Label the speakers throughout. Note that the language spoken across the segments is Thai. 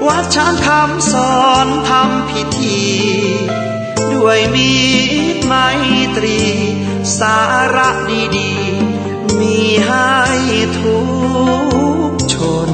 Speaker 1: วัดช้างคำสอนทำพิธีด้วยมีไมตรีสาระดีๆมีให้ทุกชน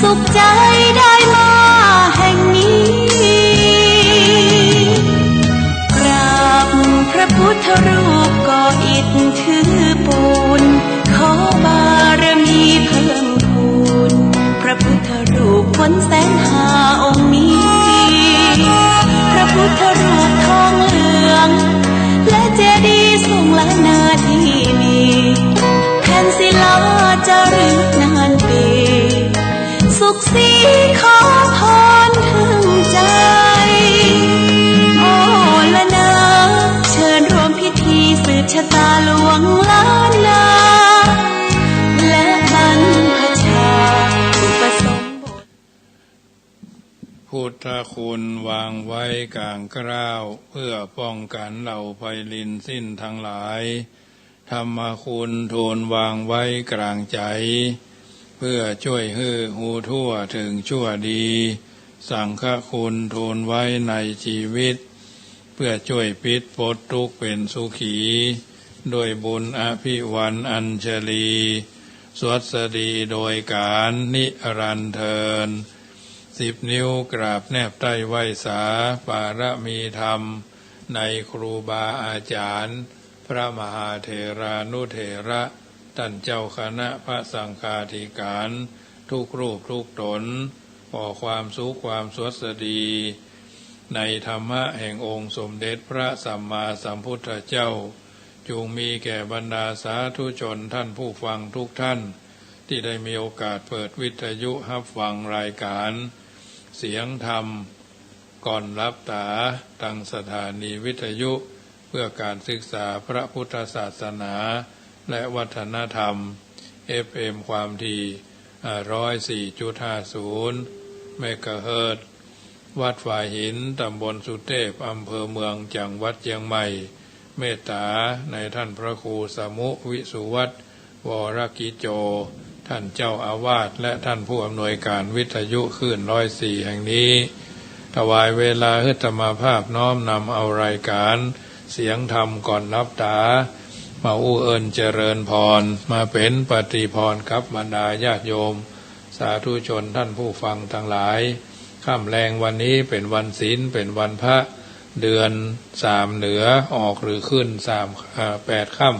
Speaker 2: สุขใจได้มาแห่งนี้กราบพระพุทธรูปก่ออิฐถือปูนขอบารมีเพิ่มพูนพระพุทธรูปพ้นแสนหาองค์นี้พระพุทธรูปทองเหลืองและเจดีย์ทรงหลายนาที่มีแผ่นศิลาจารึกนานปีสุขสีขอพรถึงใจโอ้ละนาเชิญร่วมพิธีสืบชะตาหลวงล้านนาและบรรพชาอุปสมบท
Speaker 3: พุทธคุณวางไว้กลางกล้าวเพื่อป้องกันเหล่าภัยลินสิ้นทั้งหลายธรรมคุณทูลวางไว้กลางใจเพื่อช่วยให้หูทั่วถึงชั่วดีสังฆคุณทูลไว้ในชีวิตเพื่อช่วยปิดปลดทุกข์เป็นสุขีด้วยบุญอภิวันอัญชลีสวัสดีโดยการนิรันดร์เทิน10 นิ้วกราบแนบใต้ไหว้สาปารมีธรรมในครูบาอาจารย์พระมหาเถรานุเถระท่านเจ้าคณะพระสังฆาธิการทุกรูปทุกตนขอความสุขความสวัสดีในธรรมะแห่งองค์สมเด็จพระสัมมาสัมพุทธเจ้าจงมีแก่บรรดาสาธุชนท่านผู้ฟังทุกท่านที่ได้มีโอกาสเปิดวิทยุรับฟังรายการเสียงธรรมก่อนรับตาตั้งสถานีวิทยุเพื่อการศึกษาพระพุทธศาสนาและวัฒนธรรม FM ความถี่ 104.50 เมกะเฮิรตซ์วัดฝ่ายหินตำบลสุเทพอำเภอเมืองจังหวัดเชียงใหม่เมตตาในท่านพระครูสมุวิสุวัฒน์วรกิโจท่านเจ้าอาวาสและท่านผู้อำนวยการวิทยุคลื่น104แห่งนี้ถวายเวลาให้ธรรมภาพน้อมนำเอารายการเสียงธรรมก่อนรับตามาอู้เอิญเจริญพรมาเป็นปฏิพรกับบรรดาญาติโยมสาธุชนท่านผู้ฟังทั้งหลายค่ำแรงวันนี้เป็นวันศีลเป็นวันพระเดือน3เหนือออกหรือขึ้น8 ค่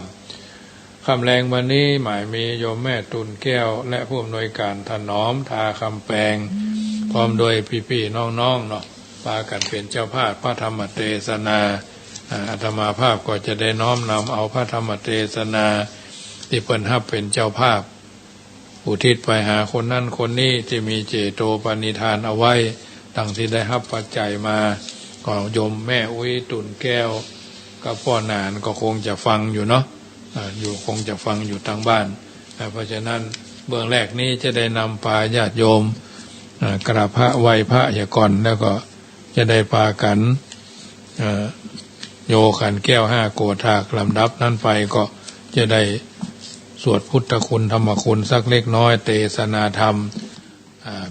Speaker 3: ำแรงวันนี้หมายมีโยมแม่ตุนแก้วและผู้อำนวยการถนอมทาคำแปลงพร้อมโดยพี่ๆน้องๆเนาะพากันเป็นเจ้าภาพพระธรรมเทศนาอาตมาภาพก็จะได้น้อมนำเอาพระธรรมเทศนาที่เพิ่นรับเป็นเจ้าภาพอุทิศไปหาคนนั่นคนนี้ที่มีเจโตปณิธานเอาไว้ตั้งที่ได้รับปัจจัยมาก็โยมแม่อุ้ยตุนแก้วกับพ่อนานก็คงจะฟังอยู่เนาะอยู่คงจะฟังอยู่ทางบ้านเพราะฉะนั้นเบื้องแรกนี้จะได้นำพาญาติโยม กราบพระไหว้พระอย่าก่อนแล้วก็จะได้ปากันโยขันแก้ว5โกฏากลำดับนั้นไปก็จะได้สวดพุทธคุณธรรมคุณสักเล็กน้อยเทศนาธรรม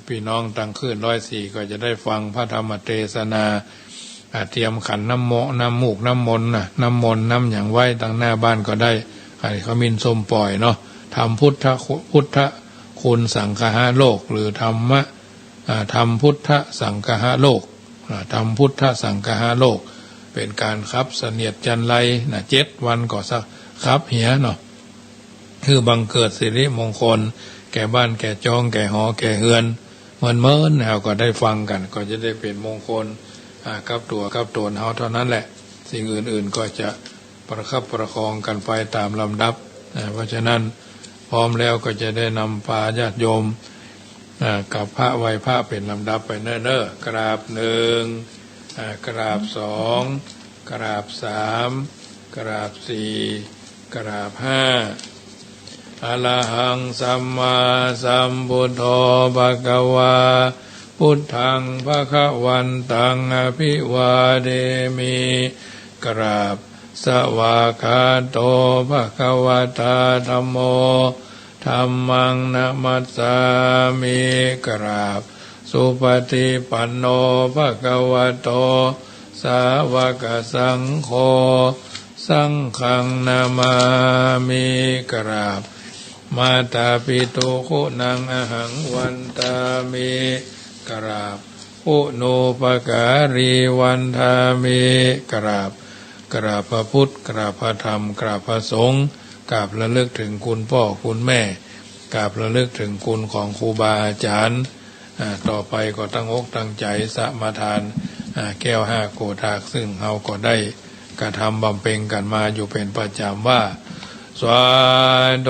Speaker 3: พี่น้องตั้งขึ้น104ก็จะได้ฟังพระธรรมเทศนาเตรียมขันน้ำมูกน้ำมนต์น้ำอย่างไว้ตั้งหน้าบ้านก็ได้เขามินส้มปล่อยเนาะทำพุทธคุณสังฆะโลกหรือธรรมพุทธสังฆะโลกทำพุทธสังฆะโลกเป็นการครับเสนียดจันไร7 วันก็สักครับเหียเนาะคือบังเกิดสิริมงคลแก่บ้านแก่จองแก่หอแก่เฮือนเมินเราก็ได้ฟังกันก็จะได้เป็นมงคลกับตัวเฮาเท่านั้นแหละสิ่งอื่นๆก็จะประคับประคองกันไปตามลำดับเพราะฉะนั้นพร้อมแล้วก็จะได้นำพาญาติโยมกับพระไหว้พระเป็นลำดับไปเนิ่นๆกราบ1กราบ2กราบ3กราบ4กราบ5อะระหังสัมมาสัมพุทโธภะคะวาพุทธังภะคะวันตังอภิวาเทมิกราบสวากขาโตภะคะวะตาธัมโมธัมมังนะมัสสามิกราบสุปฏิปันโนภะคะวะโตสาวกสังโฆสังฆังนามามิกราบมาตาปิตุคุณังอหังวันตามิกราบอุโนปการีวันทามิกราบพระพุทธกราบพระธรรมกราบพระสงฆ์กราบระลึกถึงคุณพ่อคุณแม่กราบระลึกถึงคุณของครูบาอาจารย์ต่อไปก็ตั้งอกตั้งใจสมาทานแก้ว5โกฏากซึ่งเราก็ได้กระทำบำเพ็ญกันมาอยู่เป็นประจำว่าสวาโ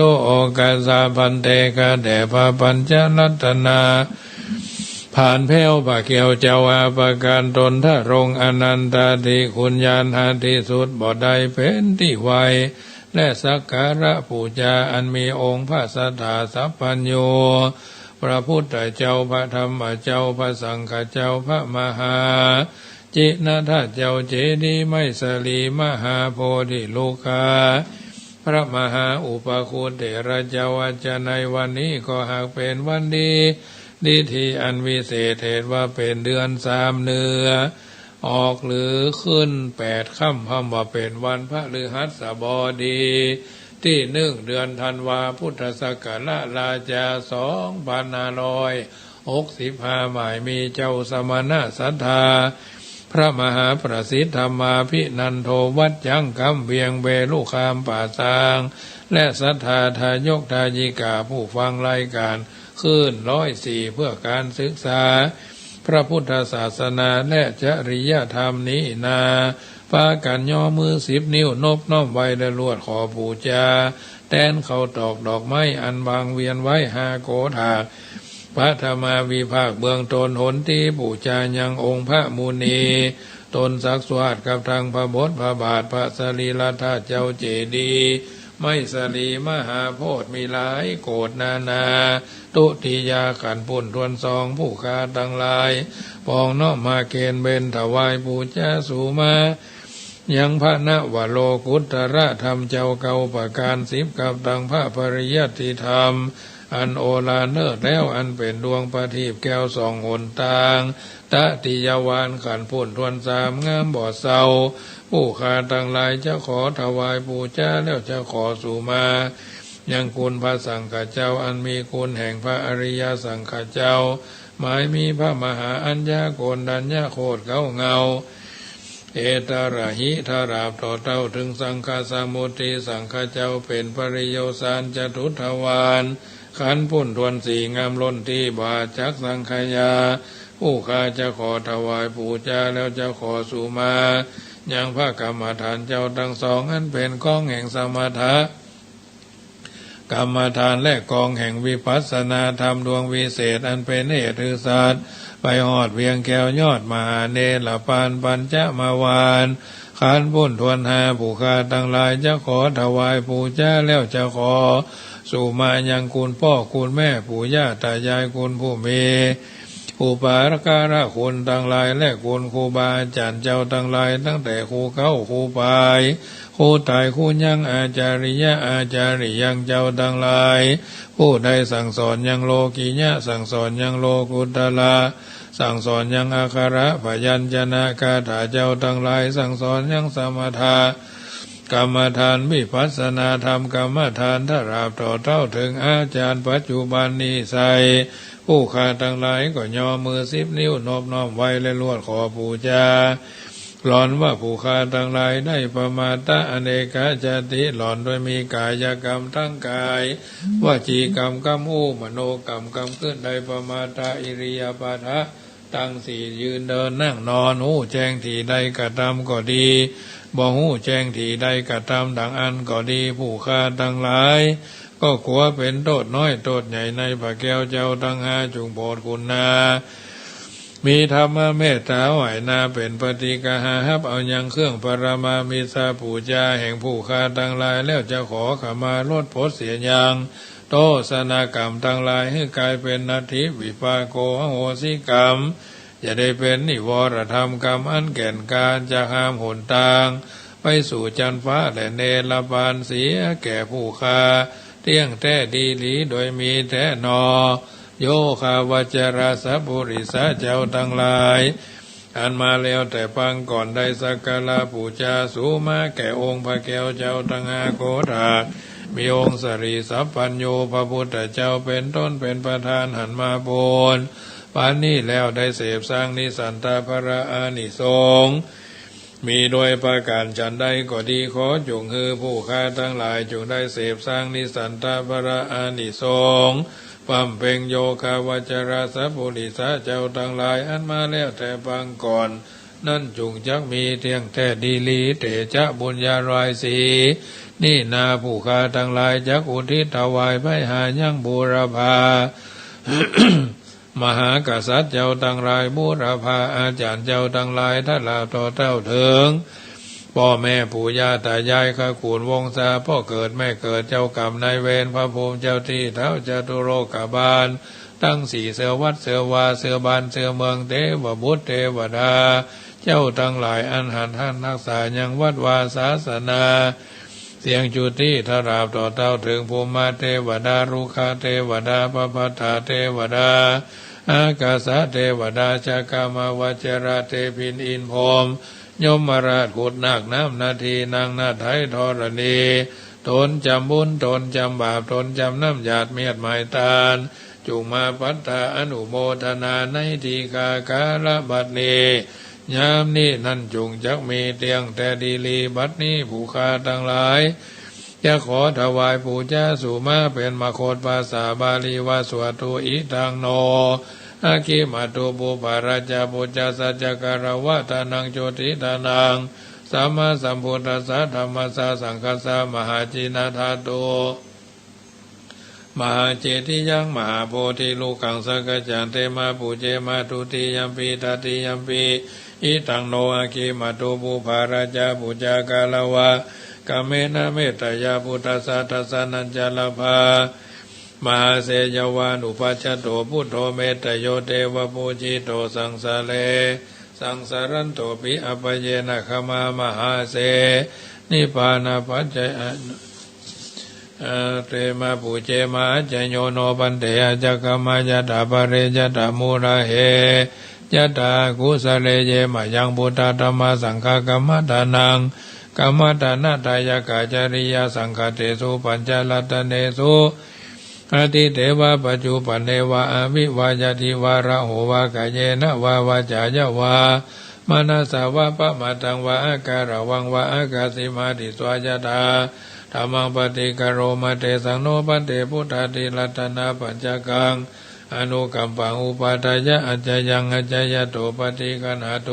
Speaker 3: ตโอกัสสะพันเตกะเดภะปัญจรัตนาผ่านแผ้วปะเกียวเจ้าอาประการตนถ้ารงอนันตาธิคุณญาณหาที่สุดบ่ได้เป็นที่ไวและสักการะบูชาอันมีองค์พระสัทธาสัพพัญโยพระพุทธเจ้าพระธรรมเจ้าพระสังฆเจ้าพระมหาจินะทาเจ้าเจดีย์ไมสลีมหาโพธิโลกาพระมหาอุปคุฎเถระเจ้าอาจารย์ในวันนี้ก็หากเป็นวันดีทีอันวิเศษเหตุว่าเป็นเดือน3เดือนออกหรือขึ้น8 ค่ำว่าเป็นวันพฤหัสบดีที่1 เดือนธันวาพุทธศักราช2565หมายมีเจ้าสมณะสัทธาพระมหาประสิทธธรรมาภินันโทวัดยังกำเวียงเบลุคามป่าซางและสัทธาทายกทายิกาผู้ฟังรายการขึ้น104เพื่อการศึกษาพระพุทธศาสนาและจริยธรรมนี้นาปากันย่อมือ10 นิ้วนบน้อมไว้และลวดขอบูชาแต้นเขาตอกดอกไม้อันบางเวียนไว้5โกฏากพระธรรมาวิภาคเบื้องตนหนที่บูชายังองค์พระมุนีตนศักดิ์สวัสดิ์กับทางพระบทพระบาทพระสรีระธาตุเจ้าเจดีย์ไม่สลีมหาโพธิ์มีหลายโกฏนาตุติยาขันปุ่นทวนซองผู้ค้าทั้งหลายปองน้อมมาเกณฑ์เบญถวายปูชาสุมายังพระนวโลกุตระธรรมเจ้าเก่าประการ10กับดังพระปริยัติธรรมอันโอฬารเลิศแล้วอันเป็นดวงประทีปแก้วส่องหนทางตติยวานขันปุ่นทวน3งามบ่อเศร้าผู้ค้าทั้งหลายจะขอถวายปูชาแล้วจะขอสุมายังคุณพระสังฆเจ้าอันมีคุณแห่งพระอริยสังฆเจ้าหมายมีพระมหาอัญญาโกณดัญญาโคตเก้าเงาเอตระหิทาราบต่อเต้าถึงสังฆสมุติสังฆเจ้าเป็นปริโยสานจตุทวารขันปุ่นทวน4งามล้นที่บาจักสังขยาผู้ข้าจะขอถวายปูชาแล้วจะขอสุมายังพระกรรมฐานเจ้าทั้งสองอันเป็นกองแห่งสมถะกรรมฐานและกองแห่งวิปัสสนาธรรมดวงวิเศษอันเป็นเหตุคือศาสตร์ไปหอดเวียงแก้วยอดมหาเนรปานปัญจมาวานขันปุ่นทวน5ผู้ข้าทั้งหลายจะขอถวายปูชาแล้วจะขอ สู่มายังคุณพ่อคุณแม่ปู่ย่าตายายคุณผู้มีอุปการะคุณทั้งหลายและคุณครูบาอาจารย์เจ้าทั้งหลายตั้งแต่ครูเข้าครูปลายครูตายครูยังอาจาริยะอาจาริยังเจ้าทั้งหลายผู้ใดสั่งสอนยังโลกิยะสั่งสอนยังโลกุตละสั่งสอนยังอาคาระพยัญชนะคาถาเจ้าทั้งหลายสั่งสอนยังสมถะกรรมฐานวิปัสสนาธรรมกรรมฐานถ้าราบต่อเท่าถึงอาจารย์ปัจจุบันนี้ใส่ผู้ข้าทั้งหลายก็ย่อมือ10 นิ้วนอบน้อมไว้และลวดขอบูชาหลอนว่าผู้ข้าทั้งหลายได้ประมาทอเนกจติหลอนโดยมีกายกรรมทั้งกายวจีกรรมกรรมมโนกรรมกรรมขึ้นได้ประมาทอิริยาบถะตั้งสี่ยืนเดินนั่งนอนหูแจ้งที่ใดกระทำก็ดีบ่หูแจ้งที่ใดกระทำดังอันก็ดีผู้ข้าทั้งหลายก็กลัวเป็นโทษน้อยโทษใหญ่ในพระแก้วเจ้าทั้งห้าจุงโปรดคุณนามีธรรมเมตตาไหวนาเป็นปฏิกหาฮับเอายังเครื่องปรมามิสาปูจาแห่งผู้ข้าทั้งหลายแล้วจะขอขมาลดโทษเสียอย่างโตสนากรรมทั้งหลายให้กลายเป็นนาทิวิปาโกอโหสิกรรมอย่าได้เป็นนิวรธรรมกรรมอันแก่นการจะห้ามหนทางไปสู่จันฟ้าและเนรบานเสียแก่ผู้ข้าเที่ยงแท้ดีหลีโดยมีแท้นอโยคาวจราสปุริสะเจ้าทั้งหลายอันมาแล้วแต่ปังก่อนได้สักการะบูชาสูมาแก่องค์พระแก้วเจ้าทั้งห้าโกฏามีองค์สรีสัพพัญโยพระพุทธเจ้าเป็นต้นเป็นประธานหันมาบนปานนี้แล้วได้เสพสร้างนิสันตภระอานิสงส์มีโดยประการฉันใดก็ดีขอจงฮือผู้ข้าทั้งหลายจงได้เสพสร้างนิสันตภระอานิสงส์ปั๊มเพ่งโยคาวจราสปุริสะเจ้าทั้งหลายอันมาแล้วแต่บางก่อนนั่นจุงจักมีเที่ยงแท้ดีลีเตจะบุญญารายสีนี่นาผู้ข้าทั้งหลายจักอุทิศถวายไปหายังบูรพา มหากษัตริย์เจ้าทั้งหลายบูรพาอาจารย์เจ้าทั้งหลายถ้าลาต่อเต้าถึงพ่อแม่ปู่ย่าตายายข้าขูดวงศาพ่อเกิดแม่เกิดเจ้ากรรมนายเวรพระภูมิเจ้าที่เท้าจตุโลกบาลตั้งสี่เสือวัดเสือวาเสือบานเสือเมืองเทวบุตรเทวดาเจ้าทั้งหลายอันหันท่านรักษายังวัดวาศาสนาเสียงจุติทราบต่อเต้าถึงภูมิเทวดารุคาเทวดาปปัฏฐาเทวดาอากาสเทวดาชากามาวจระเทพินอินพรหมยมราชขุดนาคน้ำนาทีนางนาไทยธรณีตนจำบุญตนจำบาปตนจำน้ำหยาดเมียดหมายตาลจุงมาปัตตาอนุโมทนาในทีกาการะบัดนี้ยามนี้นั่นจุงจักมีเตียงแต่ดีลีบัดนี้ผู้ข้าทั้งหลายจะขอถวายปูชาสุมาเป็นมโคตภาษาบาลีว่าสวดตุอิทังโนอาคิมาตุบุปาราชาปุจจสัจจการวะตานังโจติตานังสัมมาสัมพุทธัสสะธัมมัสสะสังฆัสสะมหาจินาธาโตมหาเจติยังมหาโพธิลูกังสักจันเตมาปุเจมาตุติยัมปีตติยัมปีอิทังโนอาคิมาตุบุปาราชาปุจจกาลวะกเมนะเมตตายาพุทธัสสะทัสสะนัญจลภามหาเสยวานุปัชชโตพุทโธเมตโยเทวปูจิโตสังสาเลสังสารันโตปิอปเยนะขมามหาเสนิพพานาปัจจยเตมาปุเจมาจโยโนปันเตอจักขมายะตาปะเรยะตามูระเหยะตากุสเลเยมายังพุทธธรรมสังฆกัมมตานังกัมมตานาตายกาจริยสังฆเตสุปัญจลัตตเนสุอติเทวะปัจจุปันเนวะอวิวายติวาระโหวากายเยนะวาวาจายะวามนัสสาวะปะมาตังวะอาการะวังวะอากาสิมาติสวายตาธรรมังปฏิกโรมาเตสังโนปันเตพุทธาติรัตนาปัญจกังอนุกัมปังอุปาทายะอัจจยังอัจจยโตปฏิกันหาโต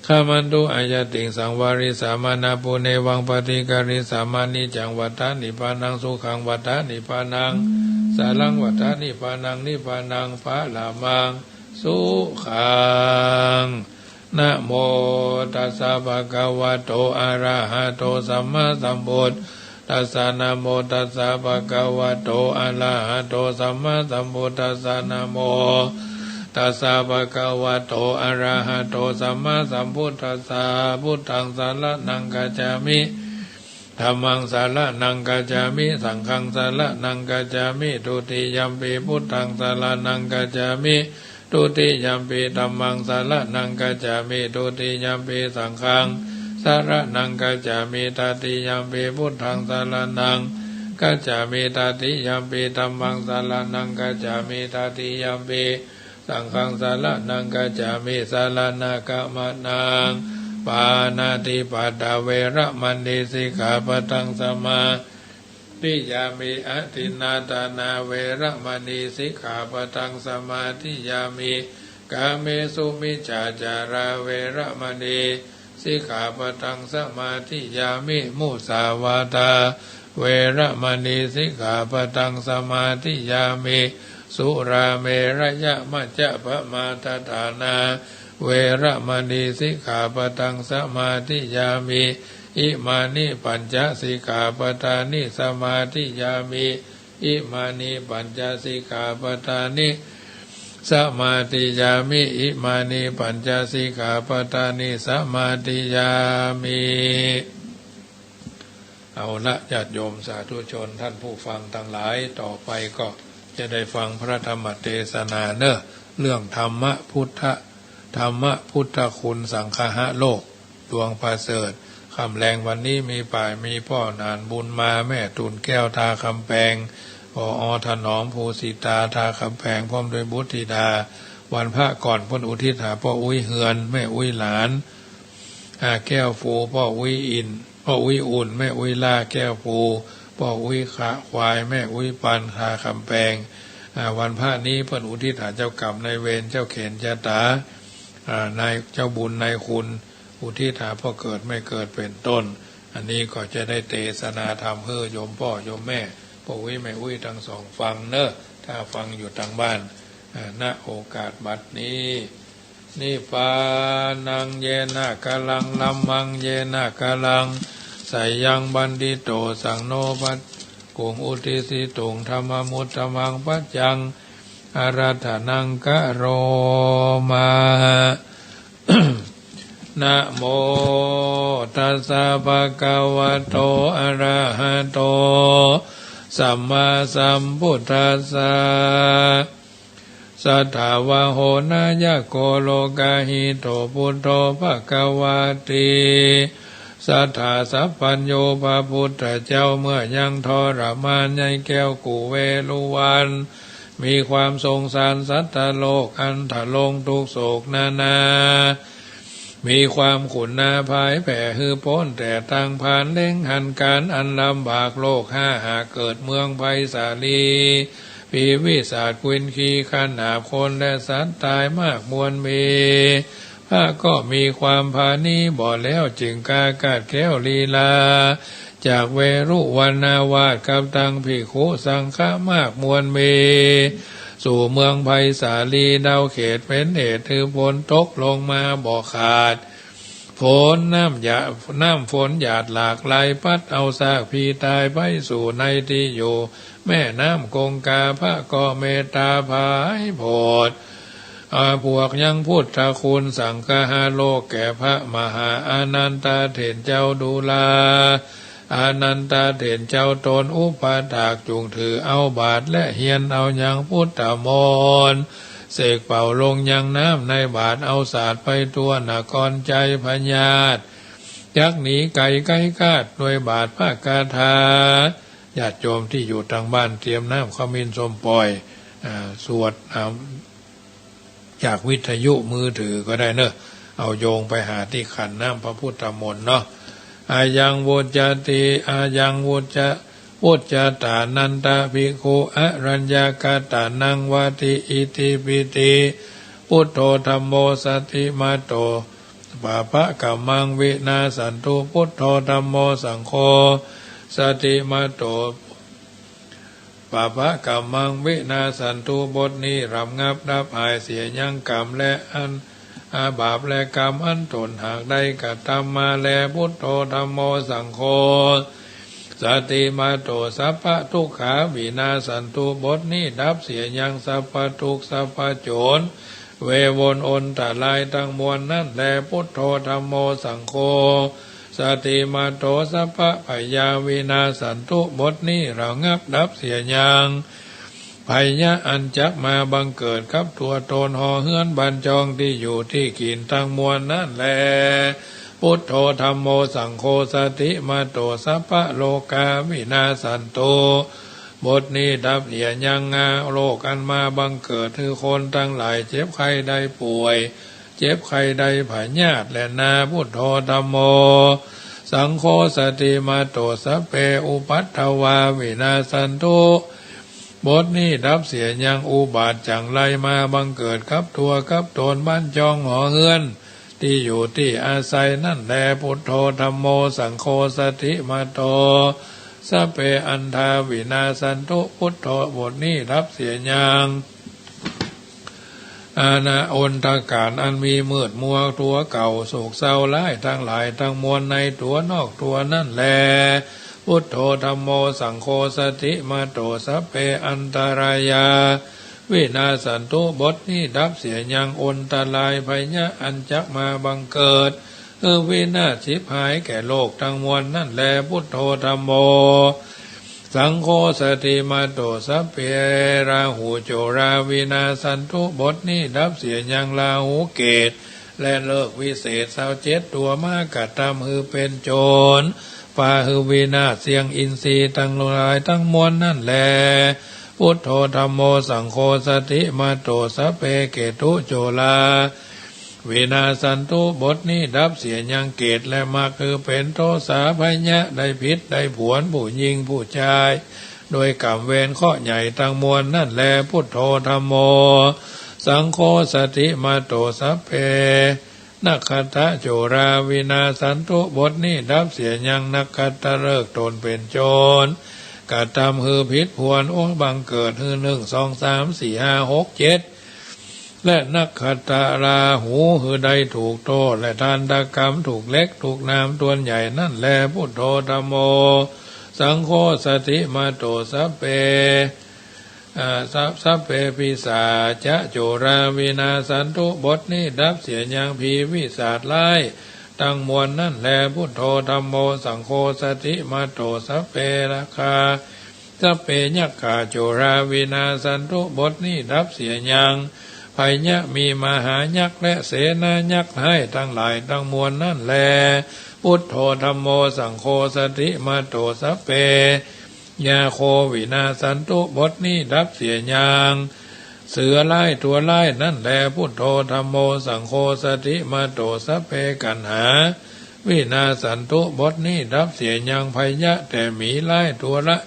Speaker 3: ข้ามันตุอายติงสังวาริสามานาปุเนวังปฏิการิสามานิจังวัฏานิพานังสุขังวัฏานิพานังสารังวัฏานิพานังนิพานังภาลามังสุขังนะโมตัสสะภะคะวะโตอะระหะโตสัมมาสัมพุท ตัสสะนะโมตัสสะภะคะวะโตอะระหะโตสัมมาสัมพุทธัสสะนะโมตัสสะภะคะวะโตอะระหะโตสัมมาสัมพุทธัสสะพุทธังสรณังคัจฉามิธัมมังสรณังคัจฉามิสังฆังสรณังคัจฉามิทุติยัมปิพุทธังสรณังคัจฉามิทุติยัมปิธัมมังสรณังคัจฉามิทุติยัมปิสังฆังสรณังคัจฉามิตติยัมปิพุทธังสรณังคัจฉามิตติยัมปิธัมมังสรณังคัจฉามิตติยัมปิสังฆังสรณังคัจฉามิสรณะกะมะนังปานาติปาตาเวระมณีสิกขาปะทังสมาธิยามิอทินนาตานาเวระมณีสิกขาปะทังสมาธิยามิกาเมสุมิจฉาจาราเวระมณีสิกขาปะทังสมาธิยามิมุสาวาทาเวระมณีสิกขาปะทังสมาธิยามิสุราเมระยะมัจจะปะมาทฐานาเวระมณีสิกขาปะทังสมาธิยามิอิมานิปัญจสิกขาปทานิสมาธิยามิอิมานิปัญจสิกขาปทานิสมาธิยามิอิมานิปัญจสิกขาปทานิสมาธิยามิเอาละญาติโยมสาธุชนท่านผู้ฟังทั้งหลายต่อไปก็จะได้ฟังพระธรรมเทศนาเรื่องธรรมพุทธคุณสังฆะโลกดวงประเสริฐคำแรงวันนี้มีป่ายมีพ่อนานบุญมาแม่ตุนแก้วทาคำแปงพอถนอมภูสิตาทาคำแปงพร้อมด้วยบุตรธิดาวันพระก่อนพ้นอุทิศหาพ่ออุ้ยเฮือนแม่อุ้ยหลานแก้วฟูพ่ออุ้ยอินพ่ออุ้ยอุ่นแม่อุ้ยล่าแก้วฟูพ่ออุ้ยขาควายแม่อุ้ยปันทาคำแปงวันพระนี้พ้นอุทิศหาเจ้ากรรมนายเวรเจ้าเขนเจ้าตานายเจ้าบุญนายคุณอุทิศหาพ่อเกิดไม่เกิดเป็นต้นอันนี้ก็จะได้เทศนาธรรมเพื่อโยมพ่อโยมแม่พ่ออุ้ยแม่อุ้ยทั้งสองฟังถ้าฟังอยู่ทางบ้านณโอกาสบัดนี้นิพพานังเยนะกะลังลัมมังเยนะกะลังไสยังบัณฑิโตสังโนปัสกุงอุทิสิตุงธรรมมุตตมังปัจจังอาราธนังกะโรมานะโมตัสสะภะคะวะโตอะระหะโตสัมมาสัมพุทธัสสะสัทธาวะโหนายะโกโลกาหิโตพุทโธภคะวะติสัทธาสัพพัญโยพระพุทธเจ้าเมื่อยังทรมานในแก้วกุเวลุวันมีความสงสารสัตว์โลกอันถลงทุกโศกนานามีความขุนนาภายแผ่ฮือพ้นแต่ต่างผ่านเล่งหันการอันลำบากโลกหากเกิดเมืองไผ่สาลีปีวิสาทควินคีขันหาคนและสัตว์ตายมากมวลมีพระก็มีความพานีบ่แล้วจึงกากาดแก้วลีลาจากเวรุวันนาวาสกับตังภิกขุสังฆมากมวลมีสู่เมืองไผ่สาลีดาวเขตเป็นเหตุคือฝนตกลงมาบ่ขาดฝนน้ำฝนหยาดหลากไหลพัดเอาซากพีตายไปสู่ในที่อยู่แม่น้ำคงคาพระก็เมตตาภายโพดพวกยังพุทธคุณสังฆะโลกแก่พระมหาอนันตเถรเจ้าดูลาอานันตเถรเจ้าตนอุปถากจุงถือเอาบาทและเฮียนเอายังพุทธมนต์เสกเป่าลงยังน้ำในบาทเอาศาสตร์ไปตัวนครใจพญาตยักหนีไก่ไก่กาดด้วยบาทพระคาถาญาติโยมที่อยู่ทางบ้านเตรียมน้ำขมิ้นส้มปล่อยสวดจากวิทยุมือถือก็ได้เอาโยงไปหาที่ขันน้ำพระพุทธมนต์อายังวุจติอายังวุจตานันตภิกขุอรัญญากตานังวาติอิติปิติพุทโธธัมโมสติมาโตปะปะกัมมังวินาสันตุพุทโธธัมโมสังโฆสติมาโตปะปะกัมมังวินาสันตุบทนี้รำงับดับหายเสียยังกรรมและอันบาปและกรรมอันตนหากได้กระทำมาแลพุทโธธัมโมสังโฆ สติมาโตสัพพะทุกขาวินาสันตุบทนี้ดับเสียยังสัพพะทุกข์สัพพะโจรเววนอนตะลายตั้งมวลนั่นแลพุทโธธัมโมสังโฆสติมาโตสัพพะพยาวินาสันตุบทนี้เรางับดับเสียยังพยะอันจักมาบังเกิดกับตัวตนห่อเฮือนบันจองที่อยู่ที่กินตั้งมวลนั่นแลพุทโธธัมโมสังโฆสติมาโตสัพพะโลกาวินาสันตุบทนี้ดับเสียยังโลกอันมาบังเกิดคือคนทั้งหลายเจ็บไข้ได้ป่วยเจ็บไข้ได้พยาธิและนาพุทโธธัมโมสังโฆสติมาโตสัพเพอุปัฏฐวาวินาสันตุบทนี้ดับเสียยังอุบาทจังไรมาบังเกิดกับตัวกับตนบ้านจองหอเฮือนที่อยู่ที่อาศัยนั่นแลพุทโธธัมโมสังโฆสติมาโตสัพเพอันธาวินาสันตุพุทโธบทนี้รับเสียยังอาณาอนตการอันมีมืดมัวตัวเก่าโศกเศร้าร้ายทั้งหลายทั้งมวลในตัวนอกตัวนั่นแลพุทโธธัมโมสังโฆสติมาโตสัพเพอันตรายาวินาสันตุบทนี้ดับเสียยังอนตรายภัยยะอันจักมาบังเกิดวินาศชิบหายแก่โลกทั้งมวลนั่นแลพุทโธธัมโมสังโฆสติมาโตสัพเพราหูโจราวินาสันตุบทนี้ดับเสียยังราหูเกตและเลิกวิเศษ27ตัวมากกัดตามฮือเป็นโจรปาฮือวินาศเสียงอินทรีย์ทั้งหลายทั้งมวลนั่นแลพุทโธธัมโมสังโฆสติมาโตสัพเพเกตุโจลาวินาสันตุบทนี้ดับเสียยังเกตและมากคือเป็นโทสาภัยยะได้พิษได้ผวนผู้ยิงผู้ชายโดยกรรมเวรข้อใหญ่ตั้งมวลนั่นแลพุทโธธัมโมสังโฆสติมาโตสัพเพนักขัตถะโจราวินาสันตุบทนี้ดับเสียยังนักขัตถะเลิกตนเป็นโจรกะทำฮือพิษพวนบังเกิดฮือ1 2 3 4 5 6 7และนักขัตตาราหูฮือใดถูกโทษและทานตกรรมถูกเล็กถูกน้ำตัวใหญ่นั่นแลพุทโธธัมโมสังโฆสติมาโตสัพเพสัพเพปิสาจะโจราวินาสันตุบทนี้ดับเสียยังผีวิสาทไล่ตั้งมวลนั่นแลพุทโธธัมโมสังโฆสติมาโตสัพเพราคาสัพเพยักขาโจราวินาสันตุบทนี้ดับเสียยังภัยยะมีมหายักษ์และเสนายักษ์ให้ทั้งหลายทั้งมวลนั่นแลพุทโธธัมโมสังโฆสติมาโตสัพเพยาโควินาสันตุบทนี้ดับเสียยังเสือไล่ตัวไล่นั่นแลพุทโธธัมโมสังโฆสติมาโตสัพเพกันหาวินาสันตุบทนี้ดับเสียยังภัยยะแต่หมีไล่ตัวละ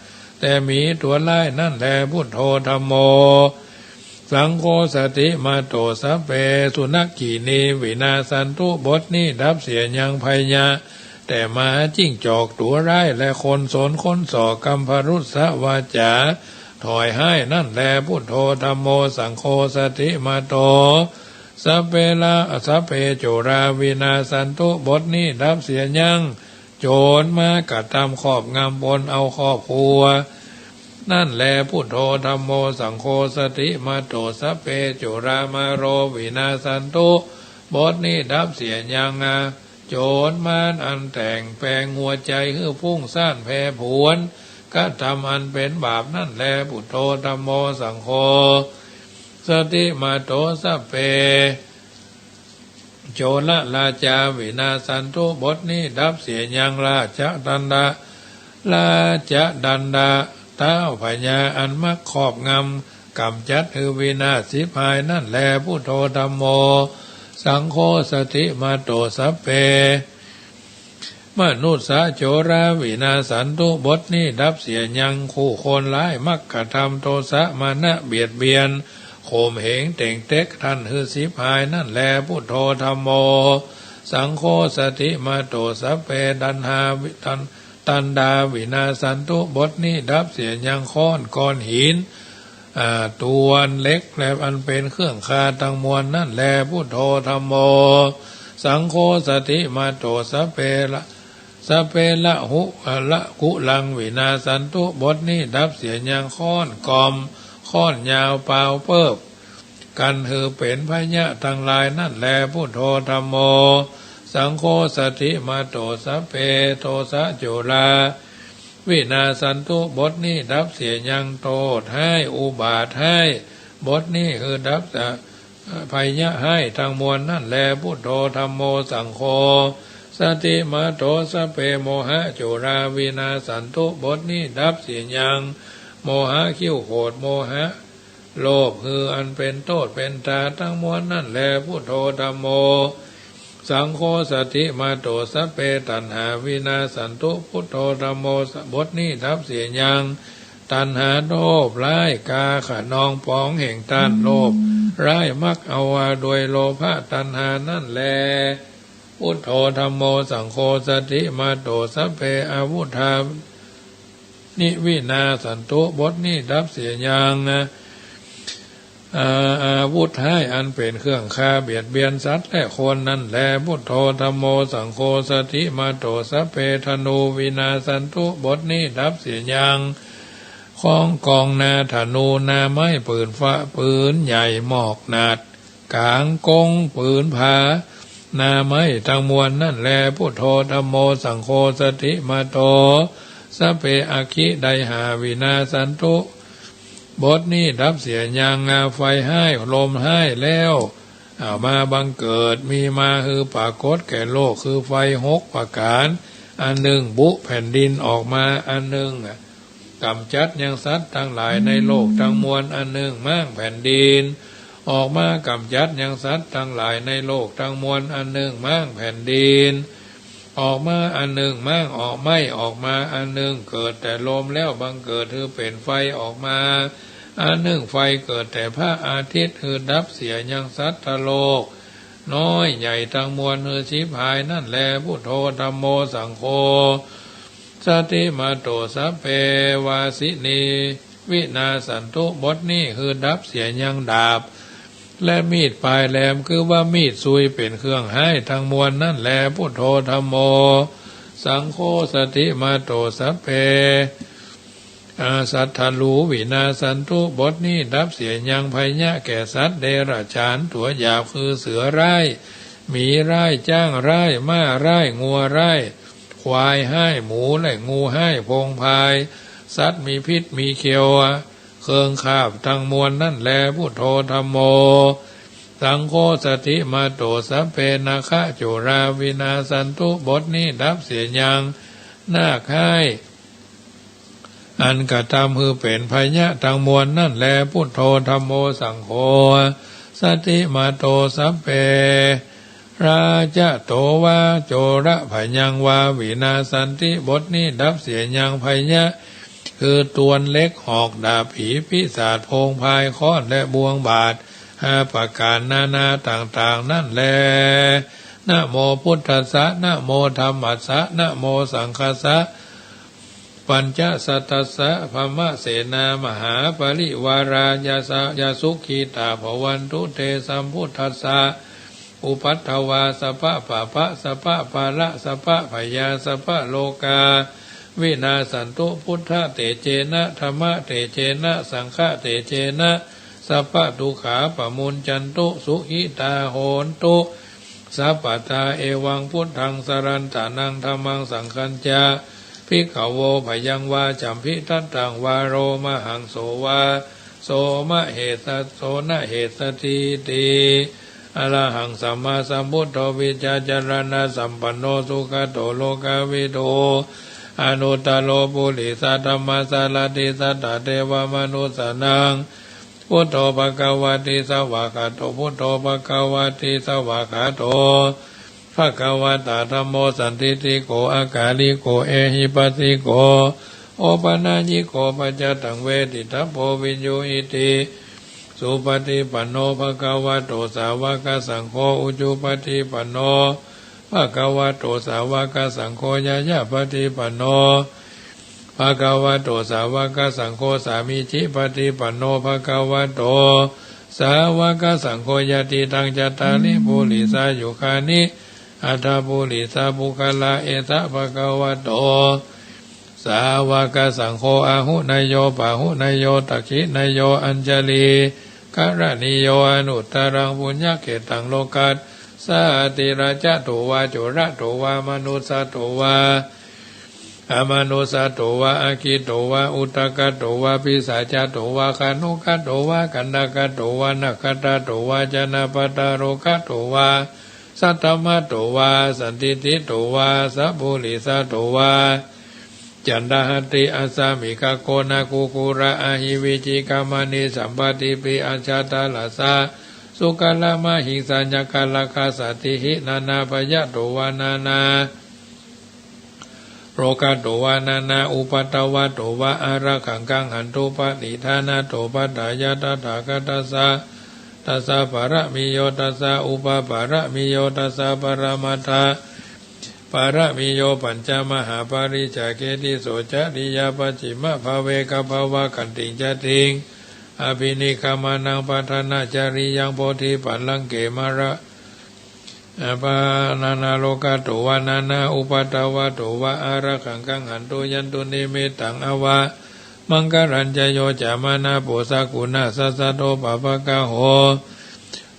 Speaker 3: แต่หมีตัวไล่นั่นแลพุทโธธัมโมสังโฆสติมาโตสัพเพสุนัขขีนีวินาสันตุบทนี้ดับเสียยังภัยยะแต่มาจิ้งจอกตัวร้ายและคนสนคนส่อกัมพรุสวาจาถอยให้นั่นแลพุทโธธัมโมสังโฆสติมาโตสัพเพละสัพเพโจราวินาสันตุบทนี้ดับเสียยังโจรมากระทำครอบงำบนเอาครอบครัวนั่นแลพุทโธธัมโมสังโฆสติมาโตสัพเพโจรามาโรวินาสันตุบทนี้ดับเสียยังโจรมานอันแต่งแปลงหัวใจฮือพุ่งซ่านแผ่ผวนก็ทำอันเป็นบาปนั่นแลพุทโธธัมโมสังโฆสติมาโตสัพเพโจรราชาวินาสันตุบทนี้ดับเสียยังราชดันดาราชดันดาเท้าพญาอันมักครอบงำกำจัดคือวินาศสิภายนั่นแลพุทโธธัมโมสังโฆสติมาโตสัพเพมนุษสะโจราวินาสันตุบทนี้ดับเสียยังคู่คนร้ายมักกระทำโทสะมานะเบียดเบียนข่มเหงเต่งเต็กท่านคือสิภายนั่นแลพุทโธธัมโมสังโฆสติมาโตสัพเพดันหาวิตันดาวินาสันตุบทนี้ดับเสียยังค้อนก้อนหินตัวเล็กและอันเป็นเครื่องคาตั้งมวลนั่นแลพุทโธธัมโมสังโฆสติมาโตสัพเพละ สเปละหุละกุลังวินาสันตุบทนี้ดับเสียยังค้อนกอมค้อนยาวเปล่าเปิบกันคือเป็นพญะทั้งหลายนั่นแลพุทโธธัมโมสังโฆสติมาโตสัพเพโตสะโจลาวินาสันตุบทนี้ดับเสียยังโตดให้อุบาทให้บทนี้คือดับภัยยะให้ทางมวลนั่นแลพุทโธธัมโมสังโฆสติมาโตสัพเพโมหะโจราวินาสันตุบทนี้ดับเสียยังโมหะคิ้วโขดโมหะโลภคืออันเป็นโทษเป็นตาทั้งมวลนั่นแลพุทโธธัมโมสังโฆสติมาโตสัพเพตัณหาวินาสันตุพุทโธธัมโมบทนี้ดับเสียยังตัณหาโลภร้ายกาขนองปองแห่งต้านโลภร้ายมักเอาว่าโดยโลภะตัณหานั่นแลพุทโธธัมโมสังโฆสติมาโตสัพเพอาวุธานิวินาสันตุบทนี้ดับเสียยังอาวุธให้อันเป็นเครื่องฆ่าเบียดเบียนสัตว์และคนนั่นแลพุทโธธัมโมสังโฆสติมาโตสัพเพธนูวินาสันตุบทนี้ดับเสียยังของกองนาธนูนาไม้ปืนฟ้าปืนใหญ่หมอกนาดกางกงปืนผานาไม้ทั้งมวลนั่นแลพุทโธธัมโมสังโฆสติมาโตสัพเพอคิไดหาวินาสันตุบทนี้ดับเสียยังไฟให้ลมให้แล้วมาบังเกิดมีมาคือปรากฏแก่โลกคือไฟ6ประการอันหนึ่งบุแผ่นดินออกมาอันหนึ่งกำจัดยังสัตว์ทั้งหลายในโลกทั้งมวลอันหนึ่งมั่งแผ่นดินออกมากำจัดยังสัตว์ทั้งหลายในโลกทั้งมวลอันหนึ่งมั่งแผ่นดินออกมาอันหนึ่งมั่งออกไม่ออกมาอันหนึ่งเกิดแต่ลมแล้วบังเกิดคือเป็นไฟออกมาอันหนึ่งไฟเกิดแต่พระอาทิตย์คือดับเสียยังสัตว์โลกน้อยใหญ่ทั้งมวลคือชิบหายนั่นแลพุทโธธัมโมสังโฆสติมาโตสัพเพวาสินีวินาสันตุบทนี้คือดับเสียยังดาบและมีดปลายแหลมคือว่ามีดซุยเป็นเครื่องให้ทั้งมวลนั่นแลพุทโธธัมโมสังโฆสติมาโตสัพเพสัทธารูวินาสันตุบทนี้ดับเสียยังภัยยะแก่สัตว์เดรัจฉานตัวหยาบคือเสือร้ายหมีร้ายจ้างร้ายม้าร้ายงัวร้ายควายให้หมูและงูให้พงพายสัตว์มีพิษมีเขียวเครื่องคาบทั้งมวลนั่นแลพุทโธธัมโมสังโฆสติมาโตสัพเพนาคะโจราวินาสันตุบทนี้ดับเสียยังนาคให้อันกระทำคือเป็นพยะทั้งมวลนั่นแลพุทโธธัมโมสังโฆสติมาโตสัพเพราชะโตวาโจระพยังวาวินาสันติบทนี้ดับเสียยังพยะคือตัวเล็กหอกดาบผีพิศาจโพงพายค้อนและบวงบาท5ประการนานาต่างๆนั่นแลนะโมพุทธัสสะนะโมธัมมัสสะนะโมสังคัสสะปัญจสัตตัสสะภมะเสนามหาปริวารายาสยาสุขีตาภวันตุเตสัมพุทธัสสะอุปัฏฐวาสัพพะปะปะสัพพะปาละสัพพะพยาสัพพะโลกาวินาสันตุพุทธะเตเจนะธรรมะเตเจนะสังฆะเตเจนะสัพพะทุขาปมุญจันตุสุหิตาโหนตุสัพพตาเอวังพุทธังสรันตานังธัมมังสังฆัญจาภิกขโวพยังวาจัมพิทัตตังวาโรมหังโสวาโสมะเหตโสนะเหตติติอรหังสัมมาสัมพุทโธวิจารจรณะสัมปันโนสุขโตโลกวิโตอนุตตโลปุริสัตธรรมสารติสัตตเทวมนุสสนังพุทโธภควติสวากขาโตพุทโธภควติสวากขาโตภควตาธัมโมสันติติโกอากาลิโกเอหิปัสสิโกโอปนาญิโกปัจจตังเวทิทัพโพวินโยอิติสุปฏิปันโนภควโตสาวกสังโฆอุจุปฏิปันโนภควโตสาวกสังโฆยายาปฏิปันโนภควโตสาวกสังโฆสามีจิปฏิปันโนภควโตสาวกสังโฆยติตังจัตตาริปุริสายุคานิ อัฏฐปุริสบุคลาเอตภะคะวะโตสาวกสังโฆอาหุนายโยปาหุนายโยตักขินายโยอัญจลีกรณิโยอนุตตรังปุญญเขตังโลกัสสาติราชโตวาจุระโตวามนุสสโตวาอมนุสโตวาอาคิโตวาอุตกโตวาปิสาจโตวาคานุกโตวากันดกโตวานักขตโตวาจนะปตาโรกโตวาสัตตมะโตวาสันติติโตวาสัพพุริสโตวาจันดาหติอาสามิกาโกนากุกุระอาหิวิจิกามณีสัมปติปิอัญชาตาลาสาสุกาลามหิงสัญญกาลคาสติหินานาปยะโตวานานาโรกโตวานานาอุปตวะโตวะอาระขังกังหันตุปนิธานาโตปัฏฐายะตถาคตัสสะตัสสะปะระมิโยตัสสะอุปปะระมิโยตัสสะปรมัตถะปะระมิโยปัญจมหาปาริจเกติโสจริยาปัจฉิมภเวกภาวะขันติจติงอภินิคามานังปัฏนาจาริยังโพธิปัลลังเกมระปานานาโลกโตวานานาอุปตวะโตวะอาระขังกังหันตุยันตุนิมิตังอวะมังกรัญจโยจามานาโปสกุณาสัสสะโตปะปะกะโห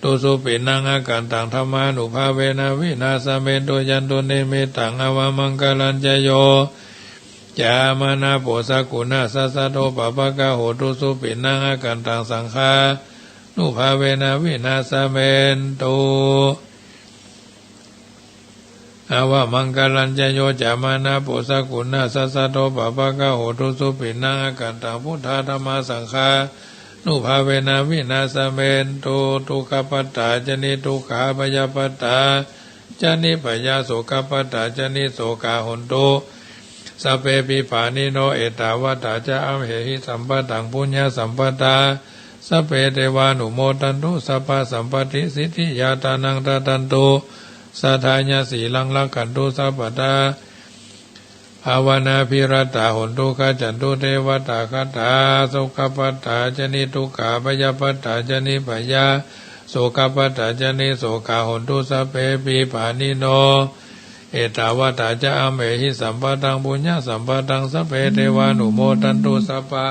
Speaker 3: ตุสุปินังอาการตังธรรมานุภาเวนะวินาสเมตุยันตุนิมิตังอวะมังกรัญจโยจามานาโปสกุณาสัสสะโตปะปะกะโหตุสุปินังอาการตังสังฆานุภาเวนะวินาสเมตุอาวะมังกลัญจโยจามานาโปสกุณาสัสสะโตปะปะกะโหตุสุปินังอาการตังพุทธาธัมมาสังฆานุภาเวนะวินาสเมตุทุกขปัตตาจนิทุกขาพยาปัตตาจนิพยาโสกปัตตาจนิโสกาหุนตุสัพเพปิภานิโนเอตาวตาจะอัมเหหิสัมปตังปุญญสัมปตาสัพเพเทวานุโมทันตุสัพพสัมปติสิทธิยาตานังตตันตุสัทธาญาสีลังลักขันตุสัพพตาภาวนาภิรตาหนตุขจันตุเทวตาคตาสุขปัตตาจนิทุกขาพยาปัตตาจนิพยาโสกปัตตาจนิโสกาหนตุสัพเพปิภานิโนเอตาวตาจะอเมหิสัมปตังปุญญสัมปตังสัพเพเทวานุโมทันตุสัพพะ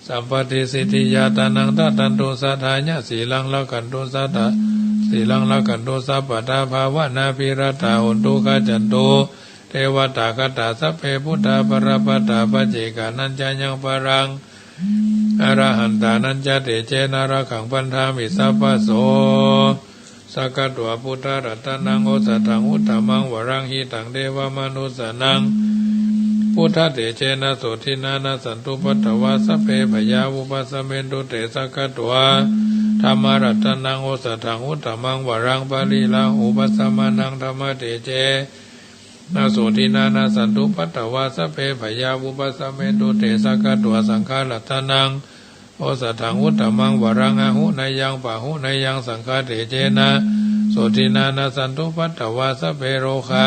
Speaker 3: สัมปติสิทธิยาตานังตตันตุสัทธาญาสีลังลักขันตุสัทธาสีลังลักขันตุสัพพตาภาวนาภิรตาหนตุขจันตุเทวตาคตาสัพเพพุทธาปรปัตตาปัจเจกานัญจายังปรังอรหันตานัญจเตเจนาระขังปันธามิสัพพโสสักกัตวพุทธรัตนังโอสถังอุตตมังวรังหิตังเดวมนุสนังพุทธเตเจนะโสทินานะสันตุปัตตวาสัพเพพยาวุปัสสเมนตุเตสักกัตวาธรรมรัตนังโอสถังอุตตมังวรังปาริลังอุปัสสมานังธรรมเตเจนาโสทินานาสันตุปัตตวาสัพเพพยาวุปัสสเมนตุเตสักกัตวาสังฆารัตนังโอสถังอุตตมังวรังอาหุนายังปะหุนายังสังฆาเตเจนะโสทินานาสันตุปัตตวาสัพเพโรคา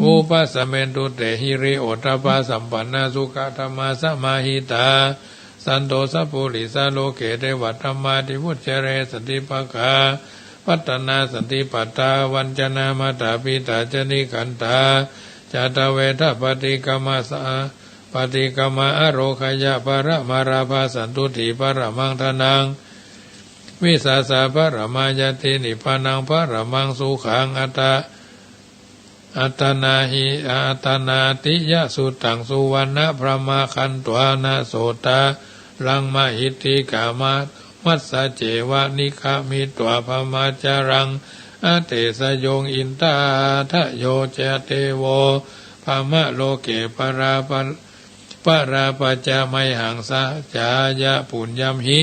Speaker 3: อุปัสสเมนตุเตหิริโอตปาสัมปันนาสุขธรรมาสมาหิตาสันโตสัพพุริสาโลเกเทวธรรมาติวุจเรสติปะกาปัตตนาสติปัตตาวัญจนามาตาปิตาจนิขันตาจตเวทปฏิกรรมสาปฏิกรรมอโรคยะปรมาราภาสันตุติปรมังทนังวิสาสะปรมายตินิพพานังปรมังสุขังอัตนาหิอัตนาติยะสุตังสุวรรณพระมาคันตวานาโสตาลังมหิทธิกามามัสสะเจวะนิคามิตวะพมาจารังอเตสยงอินตาทะโยเจเตโวภามะโลเกปราปัจจาไมหังสะจายะปุญญมหิ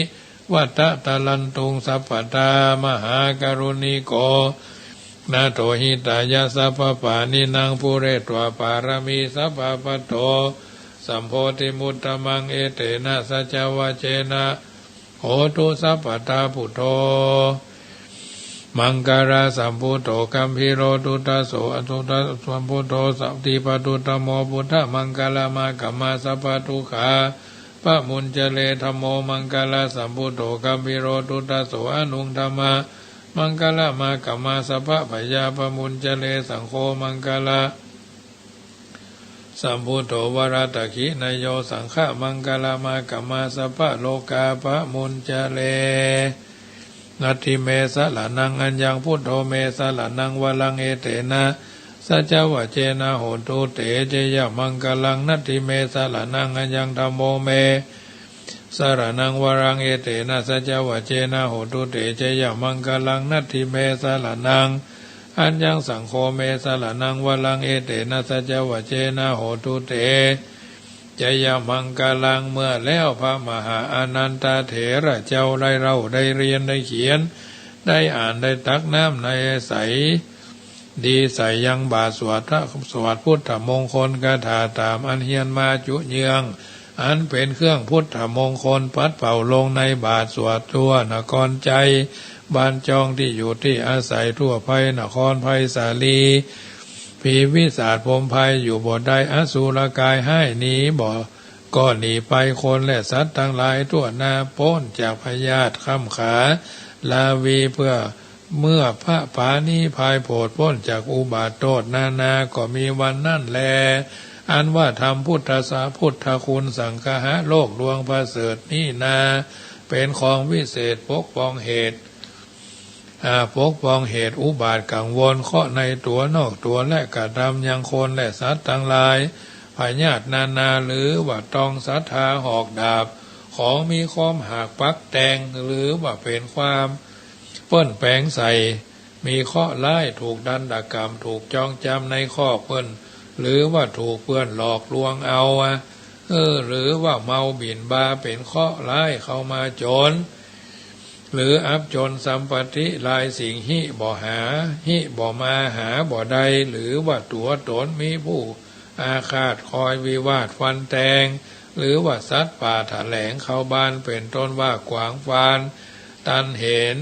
Speaker 3: วัตตะลันตุงสัพพตามหากรุณิโกนาโตหิตายะสัพพปานินังปุเรตวะปารมีสัพพปโตสัมโพธิมุตตมังเอเตนะสัจวะเจนะโหตุสัพพตาพุทโธมังการาสัมพุทโธกัมพิโรตุตโสอตุตสัมพุทโธสัพติปตุตโมพุทธมังกลามากมมาสัพพทุขาปะมุญเจเลธโมมังกลาสัมพุทโธกัมพิโรตุตโสอนุงธรรมะ มังคละมากัมมาสัพพะพยาปมุญจเลสังโฆมังคละสัมพุทโธวรตคินายโยสังฆมังคละมากัมมาสัพพะโลกาปมุญจเลนัตถิเมสะละนังอัญญังพุทโธเมสะละนังวลังเอเตนะสัจวะเจนะโหตุเตเจยมังคลังนัตถิเมสะละนังอัญญังธัมโมเมสารนังวรังเอเตนะสัจวะเจนะโหตุเตเจยมังคลังนัตถิเมสะละนังอัญญังสังโฆเมสะละนังวลังเอเตนะสัจวะเจนะโหตุเตเจยมังคลังเมื่อแล้วพระมหาอนันตเถระเจ้าได้เราได้เรียนได้เขียนได้อ่านได้ตักน้ำในใสดีใส่ยังบาทสวดพุทธมงคลคาถาตามอันเฮียนมาจุเยืองอันเป็นเครื่องพุทธมงคลปัดเป่าลงในบาทสวดทั่วนครใจบ้านจองที่อยู่ที่อาศัยทั่วไปนครไผ่สาลีผีวิสาจพรหมภัยอยู่บ่ได้อสูรกายให้หนีบ่ก็หนีไปคนและสัตว์ทั้งหลายทั่วหน้าพ้นจากพยาธิข้ามขาลาวีเพื่อเมื่อพระปานีภายโผดพ้นจากอุบาทโทษนาก็มีวันนั่นแลอันว่าทำพุทธศาพุทธคุณสังฆะโลกดวงประเสริฐนี่นาเป็นของวิเศษปกป้องเหตุอุบาทกังวลเคาะในตัวนอกตัวและกระทำยังคนและสัตว์ทั้งหลายพญาตินาหรือว่าตองศรัทธาหอกดาบของมีความหักปักแตงหรือว่าเป็นความเปิ้นแปลงใส่มีข้อร้ายถูกดันดกรรมถูกจองจำในข้อเปิ้นหรือว่าถูกเพื่อนหลอกลวงเอาหรือว่าเมาบิ่นบาเป็นข้อร้ายเข้ามาโจรหรืออับจนสัมปติลายสิ่งหิบ่มาหาบ่ใดหรือว่าตัวตนมีผู้อาฆาตคอยวิวาทฟันแทงหรือว่าสัตว์ป่าแถลงเข้าบ้านเป็นต้นว่ากวางฟานตันเห็น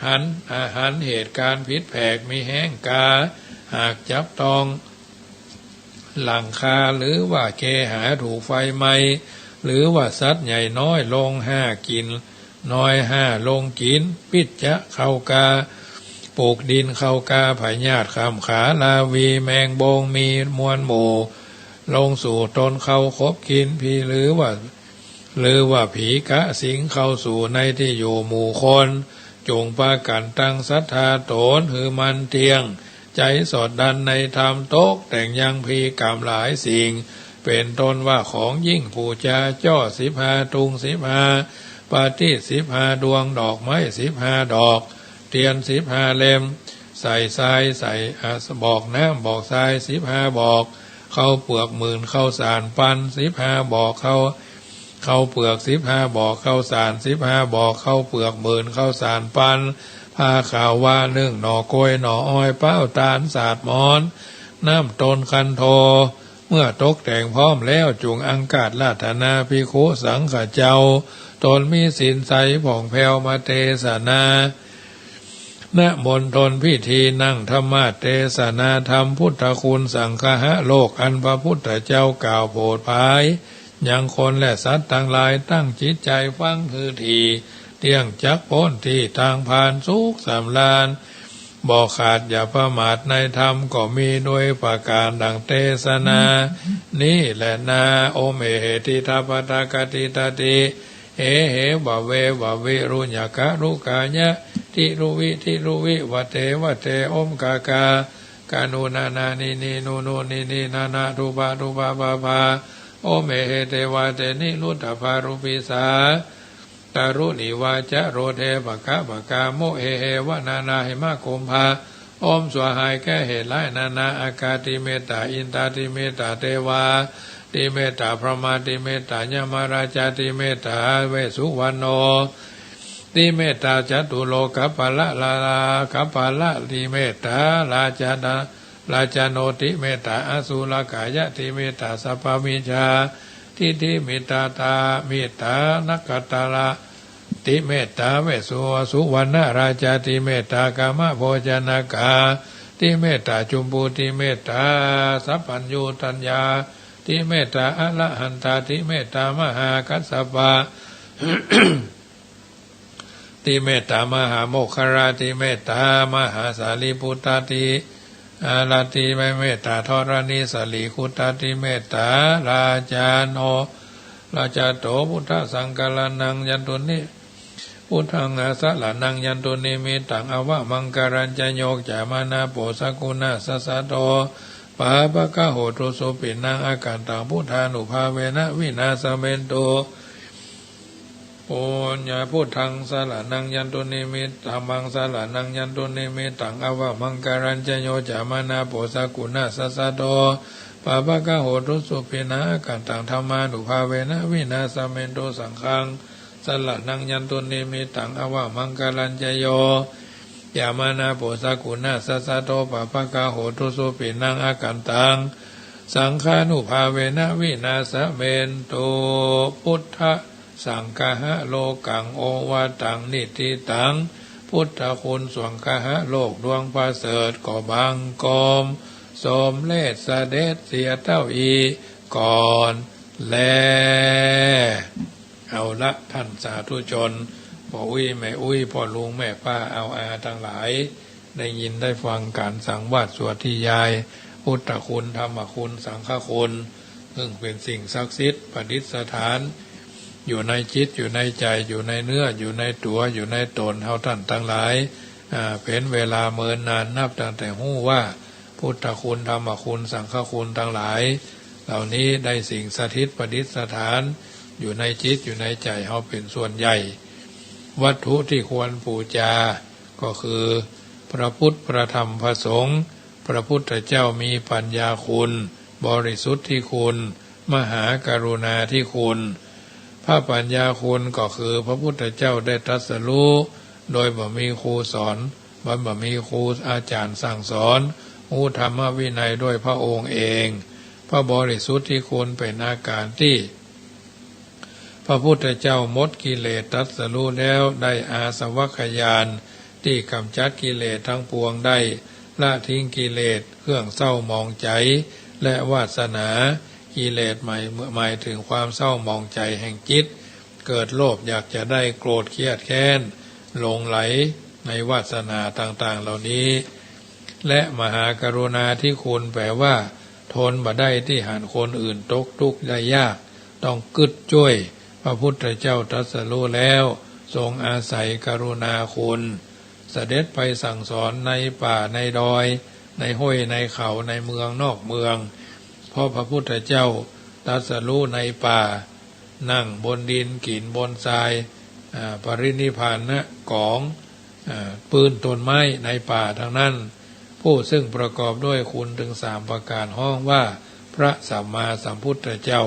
Speaker 3: หันเหตุการณ์ผิดแผกมีแห้งกาหากจับตองหลังคาหรือว่าเคหาถูกไฟไหม้หรือว่าสัตว์ใหญ่น้อยลง5กินน้อย5ลงกินปิดจะเข้ากาปลูกดินเข้ากาพญาติคำขาลาวีแมงบงมีมวลหมู่ลงสู่ตนเข้าคบกินผีหรือว่าผีกะสิงเข้าสู่ในที่อยู่หมู่คนจงปากันตั้งศรัทธาตนหือมันเตียงใจสอดดันในธรรมตกแต่งยังพีกรรมหลายสิ่งเป็นต้นว่าของยิ่งผู้จาจ้อ15ตุง15ปาฏิ15ดวงดอกไม้15ดอกเทียน15เล่มใส่ทรายใส่บอกน้ำบอกทราย15บอกเข้าเปลือกหมื่นเข้าสารปัน15บอกเข้าเปลือก15บอกเข้าสาร15บอกเข้าเปลือกหมื่นเข้าสารปันผ้าขาวว่านึ่งหน่อกล้วยหน่ออ้อยเป้าตาลสาดหมอนน้ำต้นคันโทเมื่อตกแต่งพร้อมแล้วจุงอังกาศลาธนาภิกขุสังฆเจ้าตนมีศีลใสผ่องแผ้วมาเทศนาณมณฑลพิธีนั่งธรรมเทศนาธรรมพุทธคุณสังฆะโลกอันพระพุทธเจ้ากล่าวโปรดภายยังคนและสัตว์ทั้งหลายตั้งจิตใจฟังคือทีเที่ยงจักพ้นที่ทางผ่านสุขสำราญบ่ขาดอย่าประมาทในธรรมก็มีด้วยประการดังเทศนานี่แหละนาโอเมเหติทาปตากติตติเหบะเวบะวิรุญญกะรุกายะทิรุวิวะเทอมกากากานุนานานินูนินานารูปาบาภาโอเมเหเตวะเตนิรุตถภารุปิสาตารุณิวาจะโรเทภกาโมเหวะนาหิมะโคมภาอมสวหายแก้เหตุไล่นาอากาติเมตตาอินตาติเมตตาเทวาติเมตตาพระมาติเมตตายมาราชาติเมตตาเวสุวรรณโนติเมตตาจตุโลกัปปะละกัปปะละติเมตตาราชาโนติเมตตาอสุรกายะติเมตตาสัพพมิชาทิเมตตาเมตตานักขตาละติเมตตาเวสุวรรณราชาติเมตตากามโภชนากาติเมตตาจุมพูติเมตตาสัพพัญญูตัญญาติเมตตาอรหันตาติเมตตามหากัสสปะ ติ ติเมตตามหาโมคคาราติเมตตามหาสารีปุตตติอาลาติเมตตาธรณีสลีคุตติเมตตาราจาโนราชาโตพุทธสังฆลานังยันตุนิพุทธังอาสะลานังยันตุนิมิตังอวะมังการัญจโยกจามานาโปสกุณาสัสสะโตปาปะกะโหตุสุปินังอาการตังพุทธานุภาเวนะวินาสเมนโตปุญญาพุทธังสลานังยันตุนิมิตธัมมังสลานังยันตุนิมิตตังอวะมังการัญจโยจามานาโปสกุณาสัสสะโตปาปะกะโหตุสุปินังอาการตังธัมมานุภาเวนะวินาสเมนโตสังฆังสลานังยันตุนิมิตตังอวะมังการัญจโยยามานาโปสกุณาสัสสะโตปะปะกะโหตุสุปินังอาการตังสังฆานุภาเวนะวินาสเมนโตพุทธสังฆะโลกังโอวาตังนิติตังพุทธคุณสวงฆะโลกดวงประเสริฐก่อบางกอมสมเลศเสด็จเสียเต้าอีก่อนแลเอาละท่านสาธุชนพ่ออุ้ยแม่อุ้ยพ่อลุงแม่ป้าเอาอาทั้งหลายได้ยินได้ฟังการสังวาสสวดที่ยายพุทธคุณธรรมคุณสังฆคุณซึ่งเป็นสิ่งศักดิ์สิทธิ์ประดิษฐานอยู่ในจิตอยู่ในใจอยู่ในเนื้ออยู่ในตัวอยู่ในตนเฮาท่านทั้งหลายเป็นเวลาเมินนานนับตั้งแต่หู้ว่าพุทธคุณธรรมคุณสังฆคุณทั้งหลายเหล่านี้ได้สิ่งสถิตประดิษฐานอยู่ในจิตอยู่ในใจเฮาเป็นส่วนใหญ่วัตถุที่ควรบูชาก็คือพระพุทธพระธรรมพระสงฆ์พระพุทธเจ้ามีปัญญาคุณบริสุทธิ์ที่คุณมหากรุณาที่คุณพระปัญญาคุณก็คือพระพุทธเจ้าได้ตรัสรู้โดยบ่มีครูสอนบ่มีครูอาจารย์สั่งสอนรู้ธรรมวินัยด้วยพระองค์เองพระบริสุทธิ์ที่คุณเป็นอาการที่พระพุทธเจ้าหมดกิเลสตรัสรู้แล้วได้อาสวัคยานที่กำจัดกิเลสทั้งปวงได้ละทิ้งกิเลสเครื่องเศร้าหมองใจและวาสนากิเลสหมายถึงความเศร้าหมองใจแห่งจิตเกิดโลภอยากจะได้โกรธเครียดแค้นหลงไหลในวาสนาต่างๆเหล่านี้และมหากรุณาที่คุณแปลว่าทนบ่ได้ที่หันคนอื่นตกทุกข์ได้ยากต้องกึดจ้วยพระพุทธเจ้าตรัสรู้แล้วทรงอาศัยกรุณาคุณเสด็จไปสั่งสอนในป่าในดอยในห้วยในเขาในเมืองนอกเมืองเพราะพระพุทธเจ้าตรัสรู้ในป่านั่งบนดินกินบนทรายปรินิพพานนะกองปืนต้นไม้ในป่าทั้งนั้นผู้ซึ่งประกอบด้วยคุณถึง3ประการห้องว่าพระสัมมาสัมพุทธเจ้า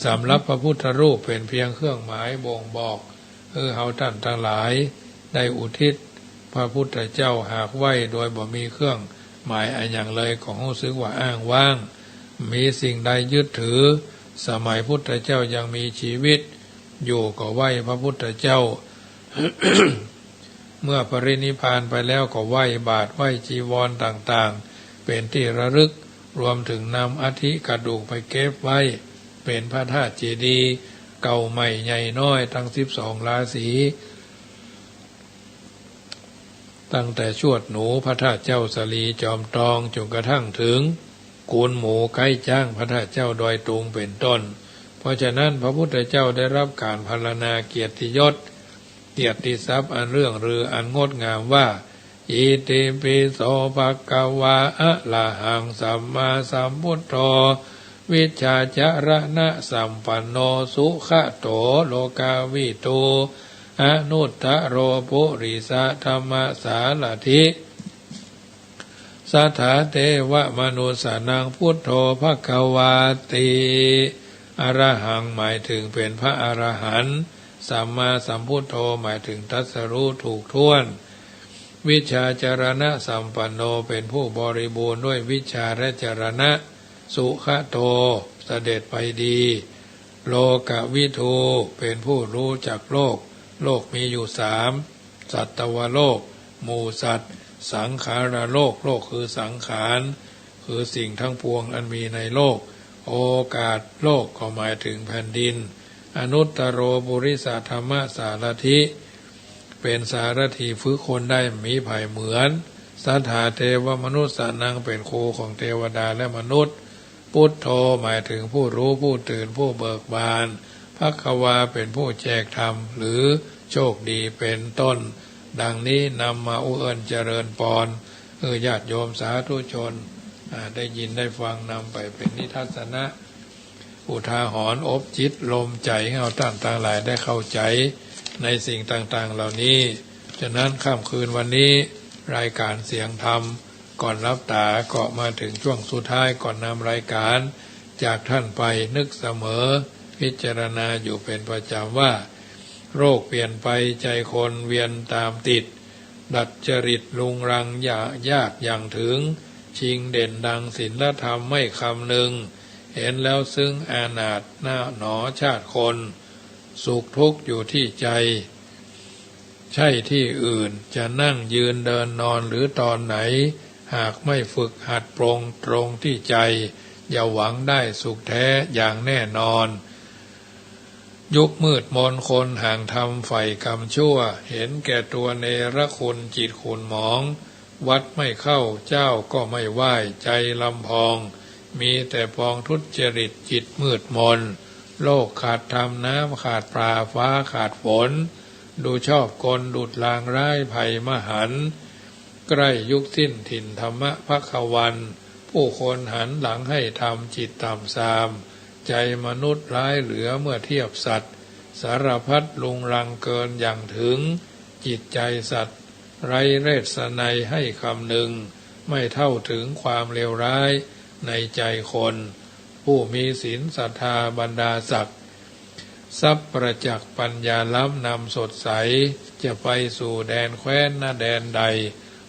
Speaker 3: สำหรับพระพุทธรูปเป็นเพียงเครื่องหมายบ่งบอกเฮาท่านทั้งหลายได้อุทิศพระพุทธเจ้าหากไว้โดยบ่มีเครื่องหมายอันอย่างเลยของรู้สึกว่าอ้างว้างมีสิ่งใดยึดถือสมัยพุทธเจ้ายังมีชีวิตอยู่ก็ไหว้พระพุทธเจ้า เมื่อปรินิพพานไปแล้วก็ไหว้บาทไหว้จีวรต่างๆเป็นที่ระลึกรวมถึงนำอธิกระดูกไปเก็บไว้เป็นพระธาตุเจดีย์เก่าใหม่ใหญ่น้อยทั้ง12ราศีตั้งแต่ชวดหนูพระธาตุเจ้าสลีจอมทองจนกระทั่งถึงกูนหมูไก่จ้างพระธาตุเจ้าดอยตุงเป็นต้นเพราะฉะนั้นพระพุทธเจ้าได้รับการพรรณนาเกียรติยศเกียรติทรัพย์อันเรื่องรืออันงดงามว่าอิติปิโสภะคะวะอะระหังสัมมาสัมพุทโธวิชชาจารณะสัมปันโนสุขโตโลกาวิโตอนุตตโรปุริสธรรมสารถิสัทธาเทวมนุสานังพุทโธภควาติอรหังหมายถึงเป็นพระอรหันต์สัมมาสัมพุทโธหมายถึงตรัสรู้ถูกถ้วนวิชชาจารณะสัมปันโนเป็นผู้บริบูรณ์ด้วยวิชชาและจารณะสุขโตเสด็จไปดีโลกวิทูเป็นผู้รู้จักโลกโลกมีอยู่3สัตวโลกหมู่สัตว์สังขารโลกโลกคือสังขารคือสิ่งทั้งปวงอันมีในโลกโอกาสโลกก็หมายถึงแผ่นดินอนุตตโรปุริสธรรมสารถิ เป็นสารถีฝึกคนได้มีไผ่เหมือนสัทธาเทวมนุษย์สานังเป็นครูของเทวดาและมนุษย์พุทโธหมายถึงผู้รู้ผู้ตื่นผู้เบิกบานภัคควาเป็นผู้แจกธรรมหรือโชคดีเป็นต้นดังนี้นำมาอุเอิญเจริญปอนญาติโยมสาธุชนได้ยินได้ฟังนำไปเป็นนิทัศนะอุทาหรณ์อบจิตลมใจให้เราต่างๆหลายได้เข้าใจในสิ่งต่างๆเหล่านี้ฉะนั้นค่ำคืนวันนี้รายการเสียงธรรมก่อนรับตาก็มาถึงช่วงสุดท้ายก่อนนำรายการจากท่านไปนึกเสมอพิจารณาอยู่เป็นประจำว่าโรคเปลี่ยนไปใจคนเวียนตามติดดัดจริตลุงรังยากอย่างถึงชิงเด่นดังศีลธรรมไม่คำนึงเห็นแล้วซึ่งอานาถหน้าหนอชาติคนสุขทุกข์อยู่ที่ใจใช่ที่อื่นจะนั่งยืนเดินนอนหรือตอนไหนหากไม่ฝึกหัดปรงตรงที่ใจอย่าหวังได้สุขแท้อย่างแน่นอนยุคมืดมนคนห่างทำไฟกรรมชั่วเห็นแก่ตัวเนรคุณจิตขุ่นหมองวัดไม่เข้าเจ้าก็ไม่ไหว้ใจลำพองมีแต่ปองทุจริตจิตมืดมนโลกขาดธรรมน้ำขาดปลาฟ้าขาดฝนดูชอบกลดุจลางร้ายภัยมหันต์ใกล้ยุคสิ้นถิ่นธรรมะภควันผู้คนหันหลังให้ทำจิตต่ำทรามใจมนุษย์ร้ายเหลือเมื่อเทียบสัตว์สารพัดลุงรังเกินอย่างถึงจิตใจสัตว์ไร้เรศนัยให้คำหนึ่งไม่เท่าถึงความเลวร้ายในใจคนผู้มีศีลศรัทธาบรรดาศักดิ์ทรัพย์ประจักษ์ปัญญาล้ำนำสดใสจะไปสู่แดนแคว้นนาแดนใด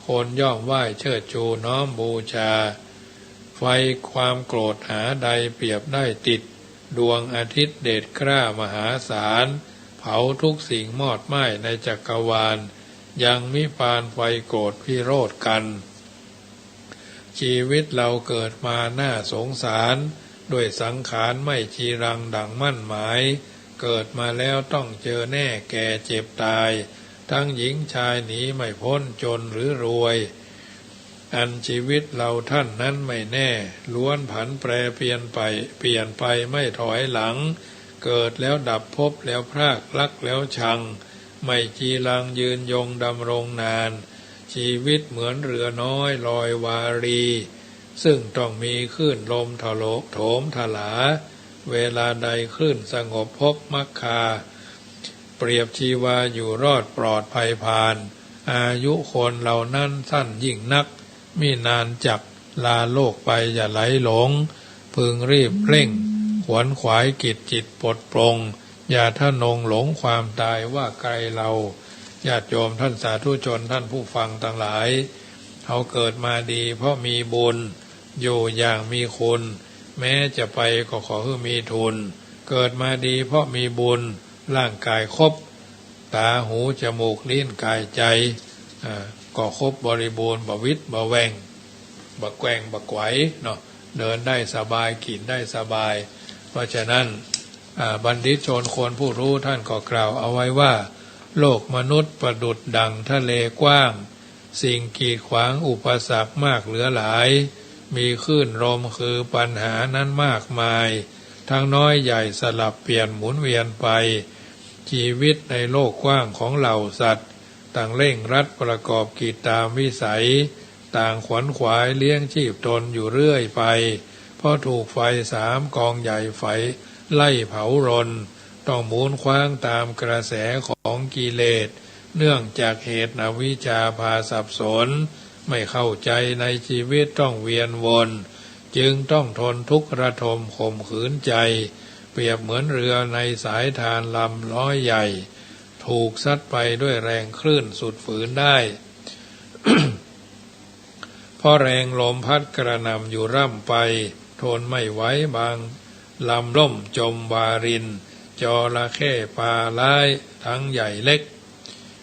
Speaker 3: คนย่อมไหว้เชิดชูน้อมบูชาไฟความโกรธหาใดเปรียบได้ติดดวงอาทิตย์เดชกล้ามหาศาลเผาทุกสิ่งมอดไหม้ในจักรวาลยังมิปานไฟโกรธพิโรธกันชีวิตเราเกิดมาน่าสงสารด้วยสังขารไม่จีรังดังมั่นหมายเกิดมาแล้วต้องเจอแน่แก่เจ็บตายทั้งหญิงชายหนีไม่พ้นจนหรือรวยอันชีวิตเราท่านนั้นไม่แน่ล้วนผันแปรเปลี่ยนไปไม่ถอยหลังเกิดแล้วดับพบแล้วพรากรักแล้วชังไม่จีรังยืนยงดำรงนานชีวิตเหมือนเรือน้อยลอยวารีซึ่งต้องมีคลื่นลมถลกโถมถลาเวลาใดคลื่นสงบพบมักคาเปรียบชีวาอยู่รอดปลอดภัยผ่านอายุคนเหล่านั้นสั้นยิ่งนักมินานจักลาโลกไปอย่าไหลหลงพึงรีบเร่งขวนขวายกิจจิตปลดปลงอย่าทะนงหลงความตายว่าไกลเราญาติโยมท่านสาธุชนท่านผู้ฟังทั้งหลายเขาเกิดมาดีเพราะมีบุญอยู่อย่างมีคุณแม้จะไปก็ขอให้มีทุนเกิดมาดีเพราะมีบุญร่างกายครบตาหูจมูกลิ้นกายใจก็ครบบริบูรณ์บวิตบแวงบแกว่งบไกวเนาะเดินได้สบายกินได้สบายเพราะฉะนั้นบัณฑิตชนคนผู้รู้ท่านก็กล่าวเอาไว้ว่าโลกมนุษย์ประดุจดั่งทะเลกว้างสิ่งกีดขวางอุปสรรคมากเหลือหลายมีคลื่นลมคือปัญหานั้นมากมายทั้งน้อยใหญ่สลับเปลี่ยนหมุนเวียนไปชีวิตในโลกกว้างของเหล่าสัตว์ต่างเร่งรัดประกอบกิจตามวิสัยต่างขวนขวายเลี้ยงชีพตนอยู่เรื่อยไปเพราะถูกไฟ3กองใหญ่ไฟไล่เผารนต้องหมุนคว้างตามกระแสของกิเลสเนื่องจากเหตุอวิชชาพาสับสนไม่เข้าใจในชีวิตต้องเวียนวนจึงต้องทนทุกข์ระทมข่มขืนใจเปรียบเหมือนเรือในสายทานลำล้อใหญ่ถูกซัดไปด้วยแรงคลื่นสุดฝืนได้ เพราะแรงลมพัดกระหน่ำอยู่ร่ำไปทนไม่ไหวบางลำล่มจมวารินจระเข้ปลาร้ายทั้งใหญ่เล็ก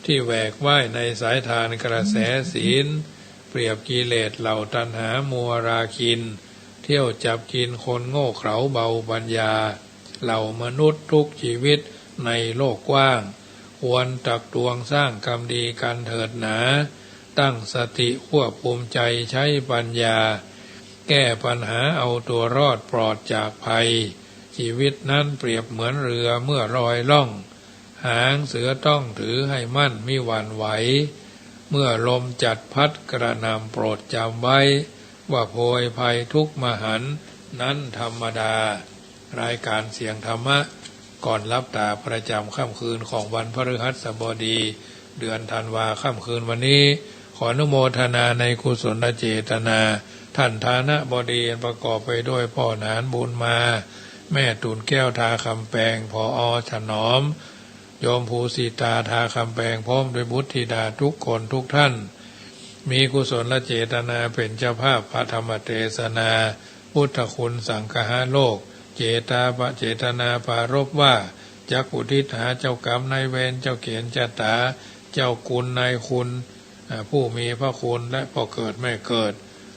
Speaker 3: ที่แหวกว่ายในสายทานกระแสศีลเปรียบกิเลสเหล่าตัณหามัวราคินเที่ยวจับกินคนโง่เขลาเบาปัญญาเหล่ามนุษย์ทุกชีวิตในโลกกว้างค ควรตักตวงสร้างกรรมดีกันเถิดหนาตั้งสติควบคุมใจใช้ปัญญาแก้ปัญหาเอาตัวรอดปลอดจากภัยชีวิตนั้นเปรียบเหมือนเรือเมื่อลอยล่องหางเสือต้องถือให้มั่นมิหวั่นไหวเมื่อลมจัดพัดกระหน่ำโปรดจำไว้ว่าโพยภัยทุกมหันต์นั้นธรรมดารายการเสียงธรรมะก่อนรับตาประจำค่ำคืนของวันพฤหัสบดีเดือนธันวาค่ำคืนวันนี้ขออนุโมทนาในกุศลเจตนาท่านฐานะบดีประกอบไปด้วยพ่อหนานบุญมาแม่ตูนแก้วทาคำแปงผอ.ถนอมโยมภูสิตาทาคำแปงพร้อมด้วยบุตรธิดาทุกคนทุกท่านมีกุศลเจตนาเป็นเจ้าภาพพระธรรมเทศนาพุทธคุณสังฆะโลกเจตนาปารภว่าจักอุทิศหาเจ้ากรรมนายเวรเจ้าเขียนชะตาเจ้าคุณนายคุณผู้มีพระคุณและพ่อเกิดแม่เกิด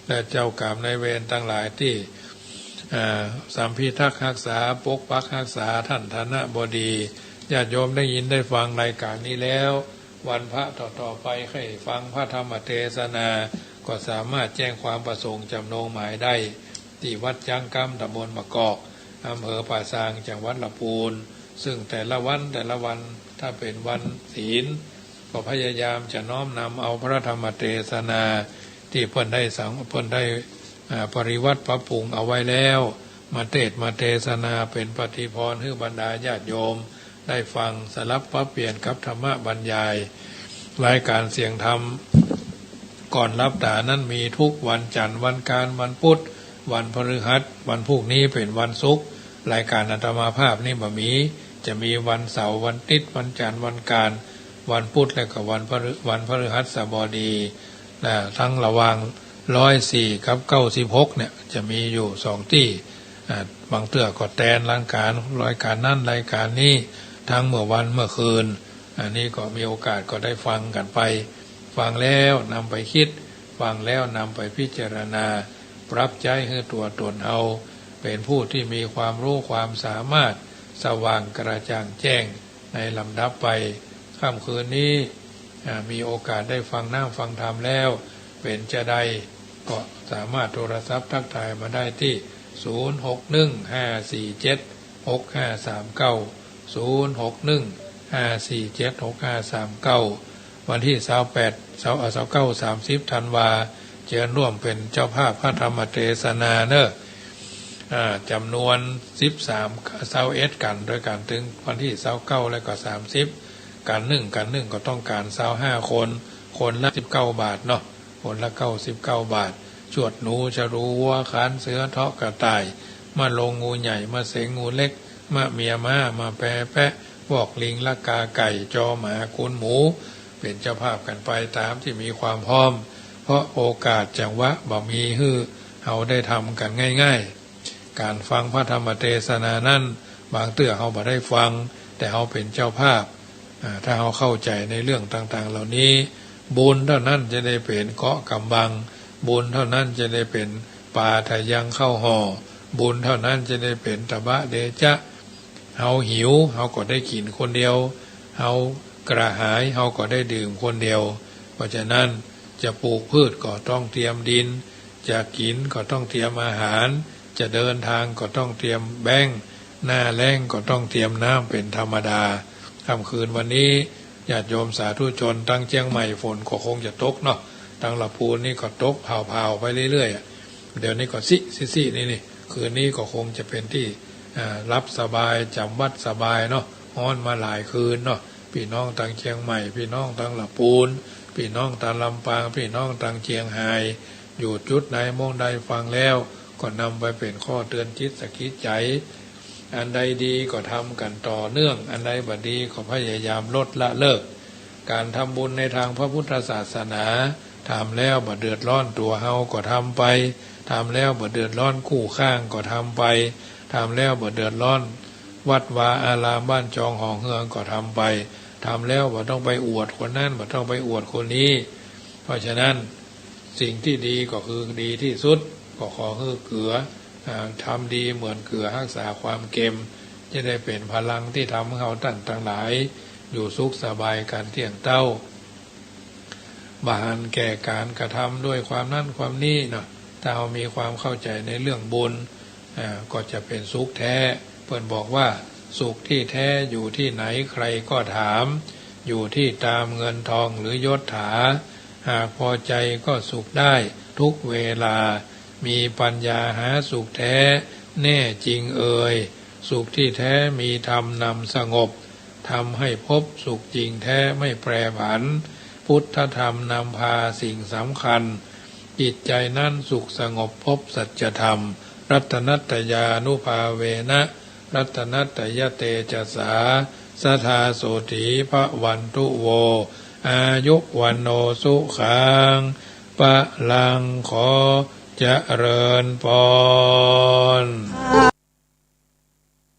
Speaker 3: และเจ้ากรรมนายเวรทั้งหลายที่สัมพิทักษ์รักษาปกปักรักษาท่านฐานะบดีญาติโยมได้ยินได้ฟังรายการนี้แล้ววันพระต่อไปให้ฟังพระธรรมเทศนาก็สามารถแจ้งความประสงค์จำนงหมายได้ที่วัดจังกำตำบลมะกอกอำเภอป่าซางจังหวัดลำพูนซึ่งแต่ละวันถ้าเป็นวันศีลก็พยายามจะน้อมนำเอาพระธรรมเทศนาที่เพิ่นได้ปริวัติปรับปรุงเอาไว้แล้วมาเทศนาเป็นปฏิพรให้บรรดาญาติโยมได้ฟังสลับปรับเปลี่ยนกับธรรมบรรยายรายการเสียงธรรมก่อนรับตานั้นมีทุกวันจันทร์วันการวันพุธวันพฤหัสวันพรุ่งนี้เป็นวันศุกร์รายการอาตมาภาพนี่บ่มีจะมีวันเสาร์วันอาทิตย์วันจันทร์วันการวันพุธและก็วันพฤหัสบดีทั้งระหว่าง104กับ96เนี่ยจะมีอยู่2ที่บางเตื้อก็แตนรายการนั้นรายการนี้ทั้งเมื่อวันเมื่อคืนอันนี้ก็มีโอกาสก็ได้ฟังกันไปฟังแล้วนำไปคิดฟังแล้วนำไปพิจารณาปรับใจให้ตัวตนเอาเป็นผู้ที่มีความรู้ความสามารถสว่างกระจ่างแจ้งในลำดับไปค่ำคืนนี้มีโอกาสได้ฟังนั่งฟังธรรมแล้วเป็นจะได้ก็สามารถโทรศัพท์ทักทายมาได้ที่0615476539 0615476539วันที่29-30ธันวาเชิญร่วมเป็นเจ้าภาพพระธรรมเทศนาเนอะจำนวน13กันโดยการถึงวันที่29และก็30การ1ก็ต้องการ25คนละ19 บาทเนาะคนละ99 บาทชวดหนูชะรูวัวขานเสือเทาะกระต่ายมาลงงูใหญ่มาเสงงูเล็กมาเมียมาแปะบอกลิงละกาไก่จอหมาคุณหมูเป็นเจ้าภาพกันไปตามที่มีความพร้อมเพราะโอกาสจังหวะบ่มีฮื้อเฮาได้ทำกันง่ายๆการฟังพระธรรมเทศนานั้นบางเตื้อเฮาบ่ได้ฟังแต่เฮาเป็นเจ้าภาพถ้าเฮาเข้าใจในเรื่องต่างๆเหล่านี้บุญเท่านั้นจะได้เป็นเกาะกำบังบุญเท่านั้นจะได้เป็นปาทะยังเข้าห่อบุญเท่านั้นจะได้เป็นตบะเดชะเฮาหิวเฮาก็ได้กินคนเดียวเฮากระหายเฮาก็ได้ดื่มคนเดียวเพราะฉะนั้นจะปลูกพืชก็ต้องเตรียมดินจะกินก็ต้องเตรียมอาหารจะเดินทางก็ต้องเตรียมแบงหน้าแล้งก็ต้องเตรียมน้ำเป็นธรรมดาค่ำคืนวันนี้ญาติโยมสาธุชนตั้งเชียงใหม่ฝนก็คงจะตกเนาะตั้งลำพูนนี่ก็ตกเผาๆไปเรื่อยๆเดี๋ยวนี้ก็ซินี่คืนนี้ก็คงจะเป็นที่รับสบายจำวัดสบายเนาะฮ้อนมาหลายคืนเนาะพี่น้องตั้งเชียงใหม่พี่น้องตั้งลำพูนพี่น้องตั้งลำปางพี่น้องตั้งเชียงรายอยู่จุดไหนมองใดฟังแล้วก็นำไปเป็นข้อเตือนจิตสกิดใจอันใดดีก็ทำกันต่อเนื่องอันใดบ่ดีก็พยายามลดละเลิกการทำบุญในทางพระพุทธศาสนาทำแล้วบ่เดือดร้อนตัวเฮาก็ทำไปทำแล้วบ่เดือดร้อนคู่ข้างก็ทำไปทำแล้วบ่เดือดร้อนวัดวาอารามบ้านจองหองเฮืองก็ทำไปทำแล้วบ่ต้องไปอวดคนนั้นบ่ต้องไปอวดคนนี้เพราะฉะนั้นสิ่งที่ดีก็คือดีที่สุดก็ขอให้เกลือทำดีเหมือนเกลือรักษาความเค็มจะได้เป็นพลังที่ทำให้เราท่านทั้งหลาย อยู่สุขสบายกันเที่ยงเต้าบานแก่การกระทำด้วยความนั่นความนี้เนาะถ้าเรามีความเข้าใจในเรื่องบุญก็จะเป็นสุขแท้เพิ่นบอกว่าสุขที่แท้อยู่ที่ไหนใครก็ถามอยู่ที่ตามเงินทองหรือยศถาหากพอใจก็สุขได้ทุกเวลามีปัญญาหาสุขแท้แน่จริงเอ่ยสุขที่แท้มีธรรมนำสงบทำให้พบสุขจริงแท้ไม่แปรผันพุทธธรรมนำพาสิ่งสำคัญจิตใจนั่นสุขสงบพบสัจธรรมรัตนัตยานุภาเวนะรัตนัตยเตจะสาสทาโสถีพระวันตุโวอายุวันโนสุขังปะลังขอเจริญพร